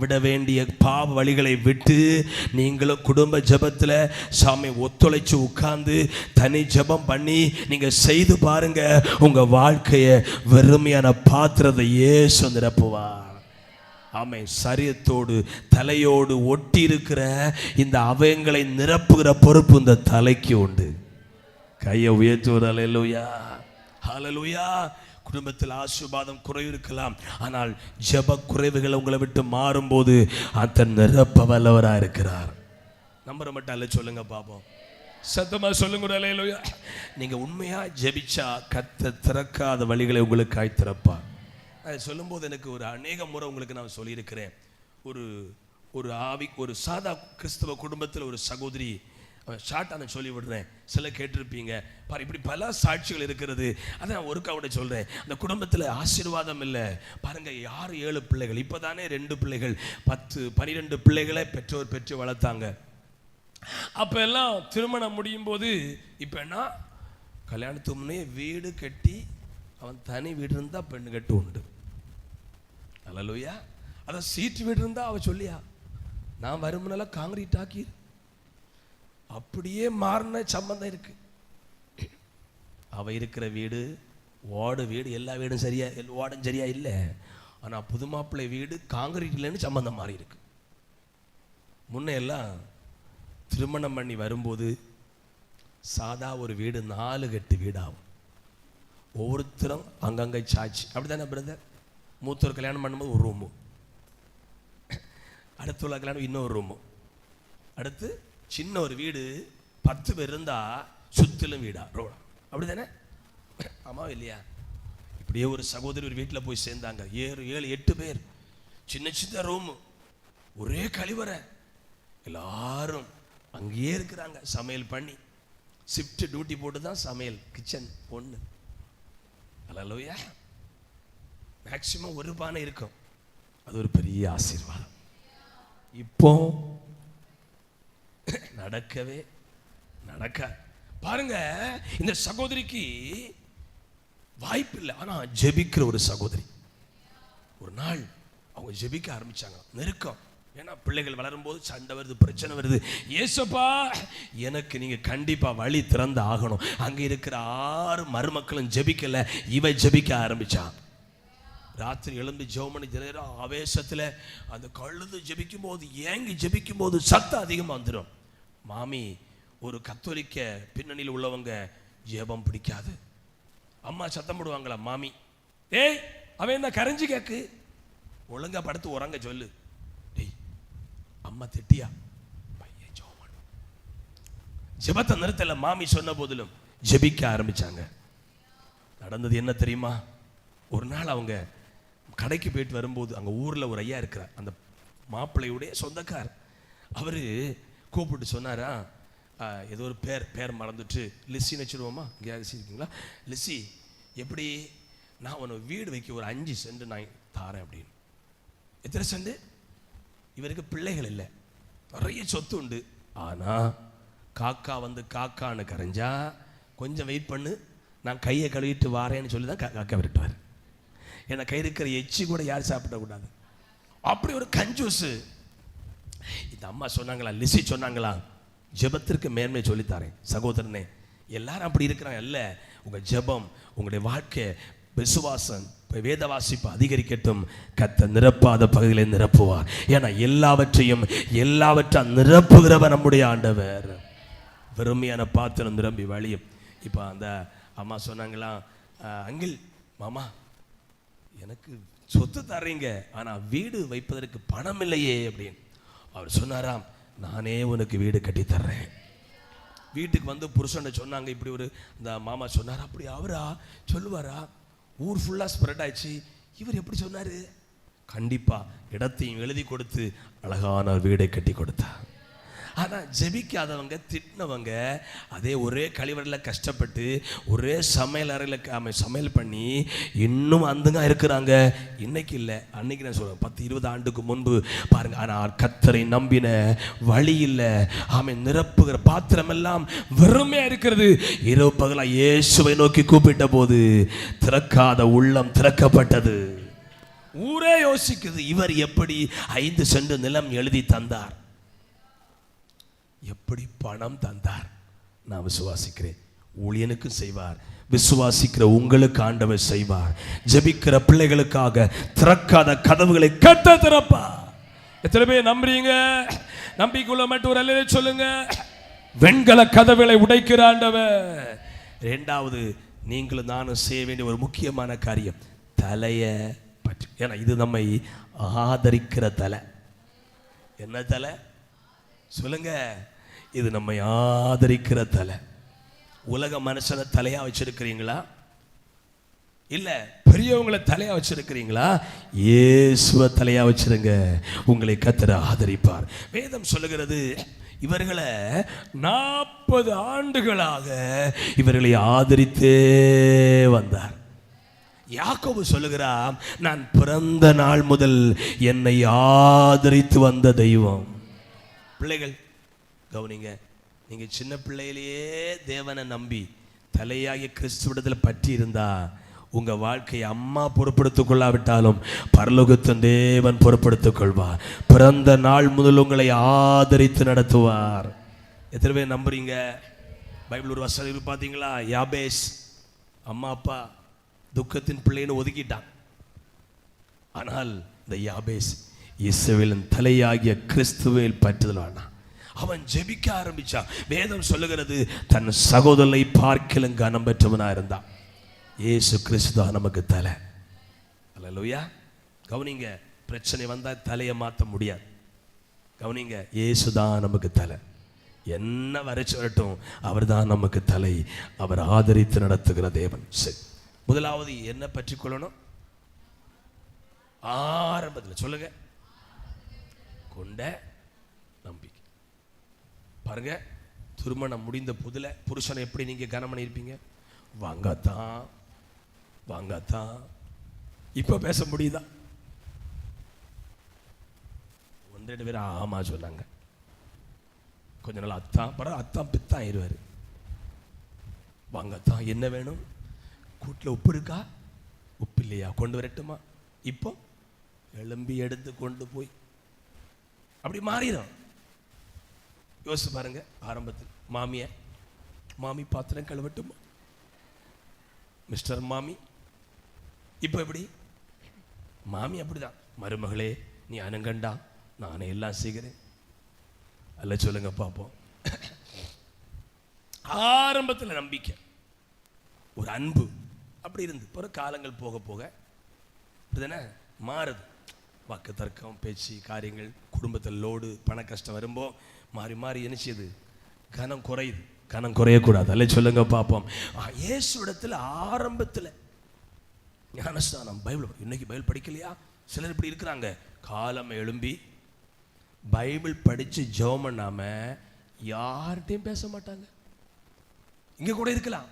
விட வேண்டிய பாவ வழிகளை விட்டு நீங்களும் குடும்ப ஜெபத்தில் சாமி ஒத்துழைச்சு உட்கார்ந்து தனி ஜெபம் பண்ணி நீங்க செய்து பாருங்க, உங்க வாழ்க்கையை வெறுமையான பாத்திரத்தை இயேசு நிரப்புவார். ஆமை, சரீரத்தோடு தலையோடு ஒட்டி இருக்கிற இந்த அவயங்களை நிரப்புகிற பொறுப்பு இந்த தலைக்கு உண்டு. கையை உயர்த்துவது. அல்லேலூயா, ஹல்லேலூயா. குடும்பத்தில் ஆசீர்வாதம் குறைவு இருக்கலாம், ஆனால் ஜெப குறைவுகள் உங்களை விட்டு மாறும்போது அந்த நிரப்ப வல்லவராக இருக்கிறார். நம்புற மட்டும் அல்ல, சொல்லுங்க பாப்போம், சத்தமா சொல்லுங்க. அல்லேலூயா. நீங்க உண்மையா ஜெபிச்சா கர்த்தர் திறக்காத வழிகளை உங்களுக்காய் திறப்பார். அதை சொல்லும்போது எனக்கு ஒரு அநேக முறை உங்களுக்கு நான் சொல்லியிருக்கிறேன். ஒரு சாதா கிறிஸ்தவ குடும்பத்தில் ஒரு சகோதரி, ஷார்ட்டாக நான் சொல்லி விடுறேன், சில கேட்டிருப்பீங்க பாரு, இப்படி பல சாட்சிகள் இருக்கிறது. அதை நான் ஒருக்கா கூட சொல்கிறேன். அந்த குடும்பத்தில் ஆசீர்வாதம் இல்லை பாருங்க. 6-7 பிள்ளைகள், இப்போ தானே 2 பிள்ளைகள், 10-12 பிள்ளைகளை பெற்றோர் பெற்று வளர்த்தாங்க. அப்போ எல்லாம் திருமணம் முடியும் போது இப்போ என்ன, கல்யாணத்துக்கு முன்னே வீடு கட்டி அவன் தனி வீடு இருந்தா பெண்ணு கட்டு உண்டு. அல்லேலூயா. அதான் சீட்டு வீடு இருந்தா அவ சொல்லியா, நான் வருமுனால காங்கிரீட் ஆக்கி அப்படியே மாறின சம்பந்தம் இருக்கு. அவ இருக்கிற வீடு ஓடு வீடு, எல்லா வீடும் சரியா, ஓடும் சரியா இல்லை. ஆனா புது மாப்பிள்ளை வீடு காங்கிரீட் இல்லைன்னு சம்பந்தம் மாறி இருக்கு. முன்ன எல்லாம் திருமணம் பண்ணி வரும்போது சாதா ஒரு வீடு 4 கட்டு வீடாகும். ஒவ்வொருத்தரும் அங்கங்கே சாட்சி. அப்படித்தானே பிரதர்? மூத்தவர் கல்யாணம் பண்ணும்போது ஒரு ரூமு, அடுத்த உள்ள கல்யாணம் இன்னொரு ரூமு, அடுத்து சின்ன ஒரு வீடு 10 பேர் இருந்தா சுத்திலும் வீடா ரோடா. அப்படித்தானே? ஆமா இல்லையா? இப்படியே ஒரு சகோதரி ஒரு வீட்டில் போய் சேர்ந்தாங்க. 7-8 பேர், சின்ன சின்ன ரூமு, ஒரே கழிவறை, எல்லாரும் அங்கேயே இருக்கிறாங்க. சமையல் பண்ணி ஷிஃப்ட் டியூட்டி போட்டு தான் சமையல், கிச்சன் ஒன்று. அல்லேலூயா. மேக்சிமம் ஒரு பானை இருக்கும், அது ஒரு பெரிய ஆசீர்வாதம். இப்போ நடக்கவே நடக்க பாருங்க. இந்த சகோதரிக்கு வாய்ப்பு இல்லை, ஆனா ஜெபிக்கிற ஒரு சகோதரி. ஒரு நாள் அவங்க ஜெபிக்க ஆரம்பிச்சாங்க. நெருக்கம், ஏன்னா பிள்ளைகள் வளரும் போது சண்டை வருது, பிரச்சனை வருது. ஏசப்பா எனக்கு நீங்க கண்டிப்பா வழி திறந்து ஆகணும். அங்க இருக்கிற 6 மருமக்களும் ஜெபிக்கல, இவ ஜெபிக்க ஆரம்பிச்சான். ராத்திரி எழுந்து ஜெபமணி ஜெனரா ஆவேசத்துல அந்த கழுது ஜெபிக்கும் போது, ஏங்கி ஜெபிக்கும் போது சத்தம் அதிகமாக வந்துடும். மாமி ஒரு கத்தோலிக்க பின்னணியில் உள்ளவங்க, ஜெபம் பிடிக்காது. அம்மா சத்தம் போடுவாங்களா, மாமி ஏய் அவன் என்ன கரைஞ்சி கேக்கு, ஒழுங்கா படுத்து உறங்க சொல்லு. டேய் அம்மா திட்டியா, பையன் ஜெபம் ஜெபத்தை நிறுத்தல. மாமி சொன்ன போதிலும் ஜெபிக்க ஆரம்பிச்சாங்க. நடந்தது என்ன தெரியுமா? ஒரு நாள் அவங்க கடைக்கு போயிட்டு வரும்போது அங்கே ஊரில் ஒரு ஐயா இருக்கிறார், அந்த மாப்பிள்ளையுடைய சொந்தக்கார். அவர் கூப்பிட்டு சொன்னாரா, ஏதோ ஒரு பேர் மறந்துட்டு, லிஸ்ஸின்னு வச்சுருவோமா, இங்கே லிஸ்ஸி இருக்கீங்களா, லிஸ்ஸி எப்படி நான் உனக்கு வீடு வைக்க ஒரு 5 சென்ட் நான் தாரேன் அப்படின்னு. எத்தனை சென்ட்? இவருக்கு பிள்ளைகள் இல்லை, நிறைய சொத்து உண்டு. ஆனால் காக்கா வந்து காக்கான்னு கரைஞ்சா, கொஞ்சம் வெயிட் பண்ணு நான் கையை கழுவிட்டு வாரேன்னு சொல்லி தான் காக்கா விரட்டுவார். ஏன்னா கை இருக்கிற எச்சி கூட யார் சாப்பிடக்கூடாது. அப்படி ஒரு கஞ்சூசு. இந்த அம்மா சொன்னாங்களா, லிசி சொன்னாங்களா, ஜெபத்திற்கு மேன்மை சொல்லித்தாரேன். சகோதரனே, எல்லாரும் அப்படி இருக்கிறாங்க இல்லை. உங்கள் ஜெபம், உங்களுடைய வாழ்க்கை, விசுவாசம், வேத வாசிப்பு அதிகரிக்கட்டும். கர்த்தர் நிரப்பாத பகுதிகளை நிரப்புவார். ஏன்னா எல்லாவற்றையும் நிரப்புகிறவர் நம்முடைய ஆண்டவர். வெறுமையான பாத்திரம் நிரம்பி வழியும். இப்போ அந்த அம்மா சொன்னாங்களா, அங்கிள் மாமா எனக்கு சொத்து தர்றீங்க, ஆனால் வீடு வைப்பதற்கு பணம் இல்லையே அப்படின்னு. அவர் சொன்னாராம், நானே உனக்கு வீடு கட்டி தர்றேன். வீட்டுக்கு வந்து புருஷனை சொன்னாங்க. இப்படி ஒரு இந்த மாமா சொன்னார். அப்படி அவரா சொல்லுவாரா? ஊர் ஃபுல்லாக ஸ்ப்ரெட் ஆயிடுச்சு. இவர் எப்படி சொன்னார்? கண்டிப்பாக இடத்தையும் எழுதி கொடுத்து அழகான வீடை கட்டி கொடுத்தார். ஆனால் ஜெபிக்காதவங்க, திட்டினவங்க, அதே ஒரே கழிவறையில் கஷ்டப்பட்டு ஒரே சமையல் அறையில் சமையல் பண்ணி இன்னும் அந்துங்க இருக்கிறாங்க. இன்னைக்கு இல்லை, அன்னைக்கு நான் சொல்கிறேன் 10-20 ஆண்டுக்கு முன்பு பாருங்க. ஆனால் கர்த்தரை நம்பின வழி இல்லை. ஆமென். நிரப்புகிற பாத்திரம் எல்லாம் வெறுமையாக இருக்கிறது. இரவு பகலாக இயேசுவை நோக்கி கூப்பிட்ட போது திறக்காத உள்ளம் திறக்கப்பட்டது. ஊரே யோசிக்குது, இவர் எப்படி 5 சென்ட் நிலம் எழுதி தந்தார், எப்படி பணம் தந்தார். நான் விசுவாசிக்கிறேன் ஊழியனுக்கும் செய்வார், விசுவாசிக்கிற உங்களுக்கு ஆண்டவர் செய்வார். ஜெபிக்கிற பிள்ளைகளுக்காக திறக்காத கதவுகளை கர்த்தர் திறப்பார். எத்தனை பேர் நம்புறீங்க? நம்பிக்கையுள்ள மட்டும் ஒரு அல்லேலூயா சொல்லுங்க. வெண்கல கதவுகளை உடைக்கிற ஆண்டவர். இரண்டாவது, நீங்களும் நானும் செய்ய வேண்டிய ஒரு முக்கியமான காரியம், தலையை பற்றி. ஏன்னா இது நம்மை ஆதரிக்கிற தலை. என்ன தலை சொல்லுங்க? இது நம்மை ஆதரிக்கிற தலை. உலக மனுஷனை தலையா வச்சிருக்கிறீங்களா? இல்ல பெரியவங்களை தலையா வச்சிருக்கிறீங்களா? இயேசுவை தலையா வச்சிருங்க, உங்களை கர்த்தர் ஆதரிப்பார். வேதம் சொல்லுகிறது, இவர்களை 40 ஆண்டுகளாக இவர்களை ஆதரித்தே வந்தார். யாக்கோபு சொல்லுகிறான், நான் பிறந்த நாள் முதல் என்னை ஆதரித்து வந்த தெய்வம். பிள்ளைகள் கவனிங்க, நீங்க சின்ன பிள்ளையிலேயே தேவனை நம்பி தலையாகிய கிறிஸ்துவிடத்தில் பற்றி இருந்தா உங்க வாழ்க்கையை அம்மா பொறுப்படுத்திக் கொள்ளாவிட்டாலும் பரலோகத்தின் தேவன் பொறுப்படுத்திக் கொள்வார். பிறந்த நாள் முதல் உங்களை ஆதரித்து நடத்துவார். எத்தனை பேர் நம்புறீங்க? பைபிள் ஒரு வசனம் பார்த்தீங்களா? யாபேஸ் அம்மா அப்பா துக்கத்தின் பிள்ளைன்னு ஒதுக்கிட்டான். ஆனால் இந்த யாபேஸ் இஸ்ரவேலின் தலையாகிய கிறிஸ்துவில் பற்றுதலானா. அவன் ஜெபிக்க ஆரம்பிச்சான். வேதம் சொல்லுகிறது, தன் சகோதரனை பார்க்கிலும் கனம் பெற்றவனா இருந்தான். இயேசு கிறிஸ்து தான் நமக்கு தலை. அல்லேலூயா. கவனிங்க, பிரச்சனை வந்தா தலையை மாற்ற முடியாது. கவனிங்க, இயேசு தான் நமக்கு தலை. என்ன வரைச்சு வரட்டும், அவர் தான் நமக்கு தலை. அவர் ஆதரித்து நடத்துகிற தேவன். சரி, முதலாவது என்ன பற்றி கொள்ளணும்? ஆரம்பத்தில் சொல்லுங்க, கொண்ட நம்பிக்கை. பாருங்க, திருமணம் முடிந்த புதுல புருஷனை எப்படி நீங்க கனம் பண்ணியிருப்பீங்க? வாங்கத்தான் வாங்கத்தான். இப்ப பேச முடியுதா? 1-2 பேர் ஆமா சொன்னாங்க. கொஞ்ச நாள் அத்தான், பரவாயில்ல அத்தான் பித்தான் ஆயிடுவார். வாங்க அத்தான் என்ன வேணும், கூட்டில் உப்பு இருக்கா, உப்பு இல்லையா, கொண்டு வரட்டுமா, இப்போ எலும்பி எடுத்து கொண்டு போய் அப்படி மாறிடும். யோசிச்சு பாருங்க, ஆரம்பத்தில் மாமி பாத்திரம் கழுவட்டுமா, மிஸ்டர் மாமி. இப்போ எப்படி, மாமி அப்படிதான், மருமகளே நீ அனுங்கண்டா, நானே எல்லாம் செய்கிறேன் அல்ல, சொல்லுங்க பார்ப்போம். ஆரம்பத்தில் நம்பிக்கை, ஒரு அன்பு அப்படி இருந்து பிற காலங்கள் போக போக அப்படிதானே மாறுது. வாக்கு தர்க்கம், பேச்சு, காரியங்கள், குடும்பத்தில் லோடு, பண கஷ்டம் வரும்போ மாறி மாறி என்ன செய்யுது, கனம் குறையுது. கனம் குறையக்கூடாது அல்ல, சொல்லுங்க பார்ப்போம். இயேசு இடத்துல ஆரம்பத்தில் ஞானஸ்நானம், பைபிள், இன்னைக்கு பைபிள் படிக்கலையா, சிலர் இப்படி இருக்கிறாங்க, காலம் எழும்பி பைபிள் படித்து ஜெபம் பண்ணாம யார்கிட்டையும் பேச மாட்டாங்க. இங்கே கூட இருக்கலாம்,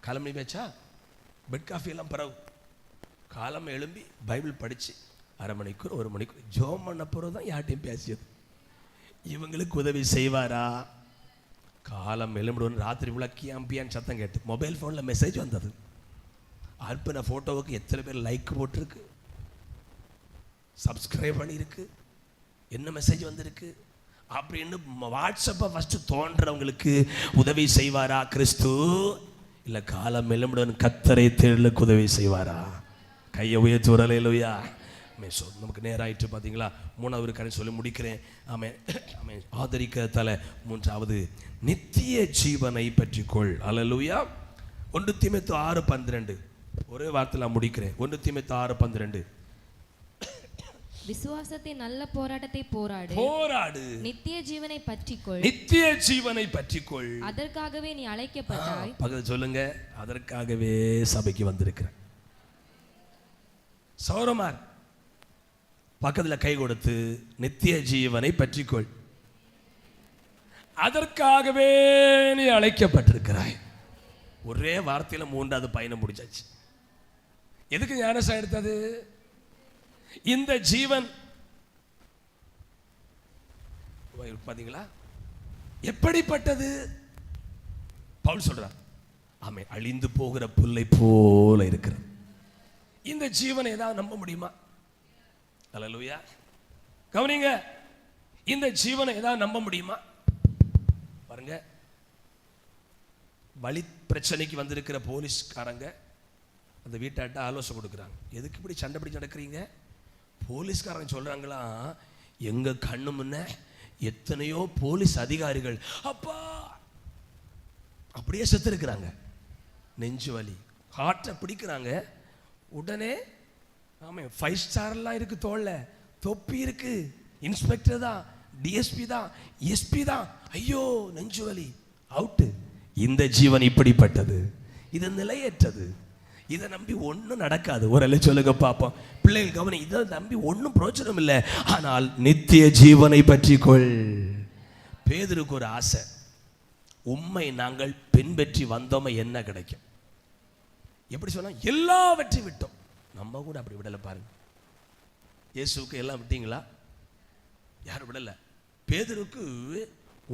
காலம் பேச்சா, பெட் காஃபி எல்லாம் பரவு, காலம் எழும்பி பைபிள் படித்து அரை மணிக்கூர் 1 மணிக்கூர் ஜெபம் பண்ண பிறகு தான் யார்கிட்டையும் பேசியது. இவங்களுக்கு உதவி செய்வாரா? காலம் எழும்பிடுவோம், ராத்திரி விளக்கி அம்பியான்னு சத்தம் கேட்டு மொபைல் ஃபோனில் மெசேஜ் வந்தது, அனுப்பின ஃபோட்டோவுக்கு எத்தனை பேர் லைக் போட்டிருக்கு, சப்ஸ்கிரைப் பண்ணியிருக்கு, என்ன மெசேஜ் வந்திருக்கு அப்படின்னு வாட்ஸ்அப்பை ஃபஸ்ட்டு தோன்றவங்களுக்கு உதவி செய்வாரா கிறிஸ்து? இல்லை காலம் எழும்பிடுவன் கர்த்தரை தேடலுக்கு உதவி செய்வாரா? கையை உயர்த்தி வரலையா? நமக்கு நேராயிட்டு பார்த்தீங்களா? 3வது காரியம் சொல்லி முடிக்கிறேன். ஆமென். ஆதரிக்கிறதால 3வது நித்திய ஜீவனை பற்றிக்கொள். அல்லேலூயா. 1 தீமோத்தேயு 6:12 ஒரே வார்த்தையில் முடிக்கிறேன். 1 தீமோத்தேயு 6:12 விசுவாசத்தின் நல்ல போராட்டத்தை போராடு, நித்திய ஜீவனை பற்றிக்கொள், நித்திய ஜீவனை பற்றிக்கொள். அதற்காகவே நீ அழைக்கப்பட்டாய். பக்கத்துல சொல்லுங்க, அதற்காகவே சபைக்கு வந்திருக்கிறேன். சௌரமார் பக்கத்துல கை கொடுத்து நித்திய ஜீவனை பற்றிக்கொள், அதற்காகவே நீ அழைக்கப்பட்டிருக்கிறாய். ஒரே வார்த்தையில 3வது பயணம் முடிச்சாச்சு. எதுக்கு ஞானஸ்நானம் எடுத்தது? இந்த ஜீவன் பாத்தீங்களா எப்படிப்பட்டது? பவுல் சொல்றார், ஆமென், அழிந்து போகிற புல்லை போல இருக்கிறது. இந்த ஜீவனை ஏதாவது நம்ப முடியுமா? அல்லேலூயா. கவனிங்க, இந்த ஜீவனை ஏதாவது நம்ப முடியுமா? பாருங்க, வழி பிரச்சனைக்கு வந்திருக்கிற போலீஸ்காரங்க அந்த வீட்டாட்ட ஆலோசனை கொடுக்குறாங்க. எதுக்கு இப்படி சண்டை பிடிச்சு நடக்கிறீங்க? போலீஸ்காரங்க சொல்றாங்களா, எங்க கண்ணு முன்ன எத்தனையோ போலீஸ் அதிகாரிகள் அப்பா அப்படியே செத்து இருக்கிறாங்க, நெஞ்சு வலி, ஹார்ட்டை பிடிக்கிறாங்க. உடனே ஆமா 5 ஸ்டார்லாம் இருக்கு, தோல்ல தொப்பி இருக்கு, இன்ஸ்பெக்டர் தான், டிஎஸ்பி தான், எஸ்பி தான், ஐயோ நெஞ்சு வலி, அவுட்டு. இந்த ஜீவன் இப்படிப்பட்டது, இது நிலையற்றது, இதை நம்பி ஒன்றும் நடக்காது. ஒரு சொல்லுங்க பார்ப்போம். பிள்ளைகள் கவனி, இதை நம்பி ஒன்றும் பிரோஜனம் இல்லை. ஆனால் நித்திய ஜீவனை பற்றிக்கொள். பேதுருக்கு ஒரு ஆசை, உம்மை நாங்கள் பின்பற்றி வந்தோமே என்ன கிடைக்கும்? எப்படி சொன்னா, எல்லாவற்றையும் விட்டோம். நம்ம கூட அப்படி விடலை பாருங்க. இயேசுக்கு எல்லாம் விட்டீங்களா? யாரும் விடலை. பேதுருக்கு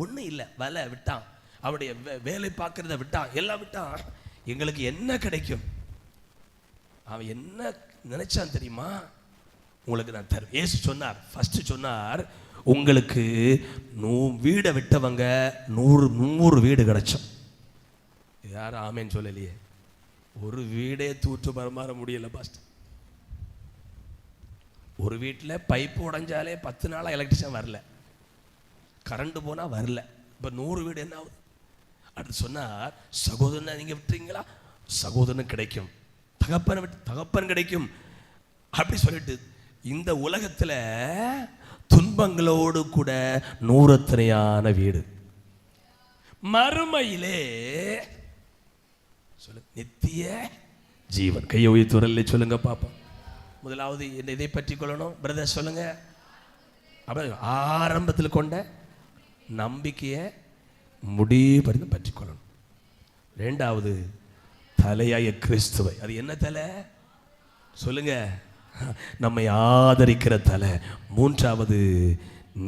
ஒன்றும் இல்லை, வலை விட்டான், அவருடைய வேலை பார்க்கறத விட்டான், எல்லாம் விட்டான். எங்களுக்கு என்ன கிடைக்கும்? அவன் என்ன நினைச்சான் தெரியுமா? உங்களுக்கு நான் தருவேன். இயேசு சொன்னார், ஃபர்ஸ்ட் சொன்னார், உங்களுக்கு வீடை விட்டவங்க 100 வீடு கிடைச்சோம். யாரும் ஆமேன்னு சொல்லலையே. ஒரு வீடே தூற்று பரமாற முடியல பாஸ்டர். ஒரு வீட்டில் பைப்பு உடைஞ்சாலே 10 நாளாக எலக்ட்ரிஷன் வரல, கரண்ட் போனால் வரல. இப்போ 100 வீடு என்ன ஆகுது? அடுத்து சொன்னார், சகோதரனை நீங்கள் விட்டுறீங்களா? சகோதரன் கிடைக்கும், தகப்பனை விட்டு தகப்பன் கிடைக்கும். அப்படி சொல்லிட்டு இந்த உலகத்தில் துன்பங்களோடு கூட 100 வீடு, மறுமையிலே சொல்லு நித்திய ஜீவன். கையை உயர்த்துறல்ல சொல்லுங்க பாப்போம். முதலாவது இதை பற்றி கொள்ளணும் பிரதர், சொல்லுங்க. ஆரம்பத்தில் கொண்ட நம்பிக்கையை முடிவு பற்றி கொள்ளணும். 2வது தலையாய கிறிஸ்துவை. அது என்ன தலை? சொல்லுங்க, நம்மை ஆதரிக்கிற தலை. 3வது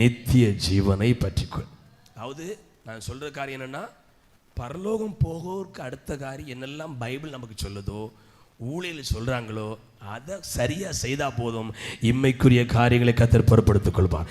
நித்திய ஜீவனை பற்றிக்கொள். அதாவது நான் சொல்ற காரியம் என்னன்னா, பரலோகம் போகிறதுக்கு அடுத்த காரியம் என்னெல்லாம் பைபிள் நமக்கு சொல்லுதோ, ஊழியர்கள் சொல்றாங்களோ, அதை சரியா செய்தா போதும். இம்மைக்குரிய காரியங்களை கர்த்தர் பொறுப்படுத்திக் கொள்வார்.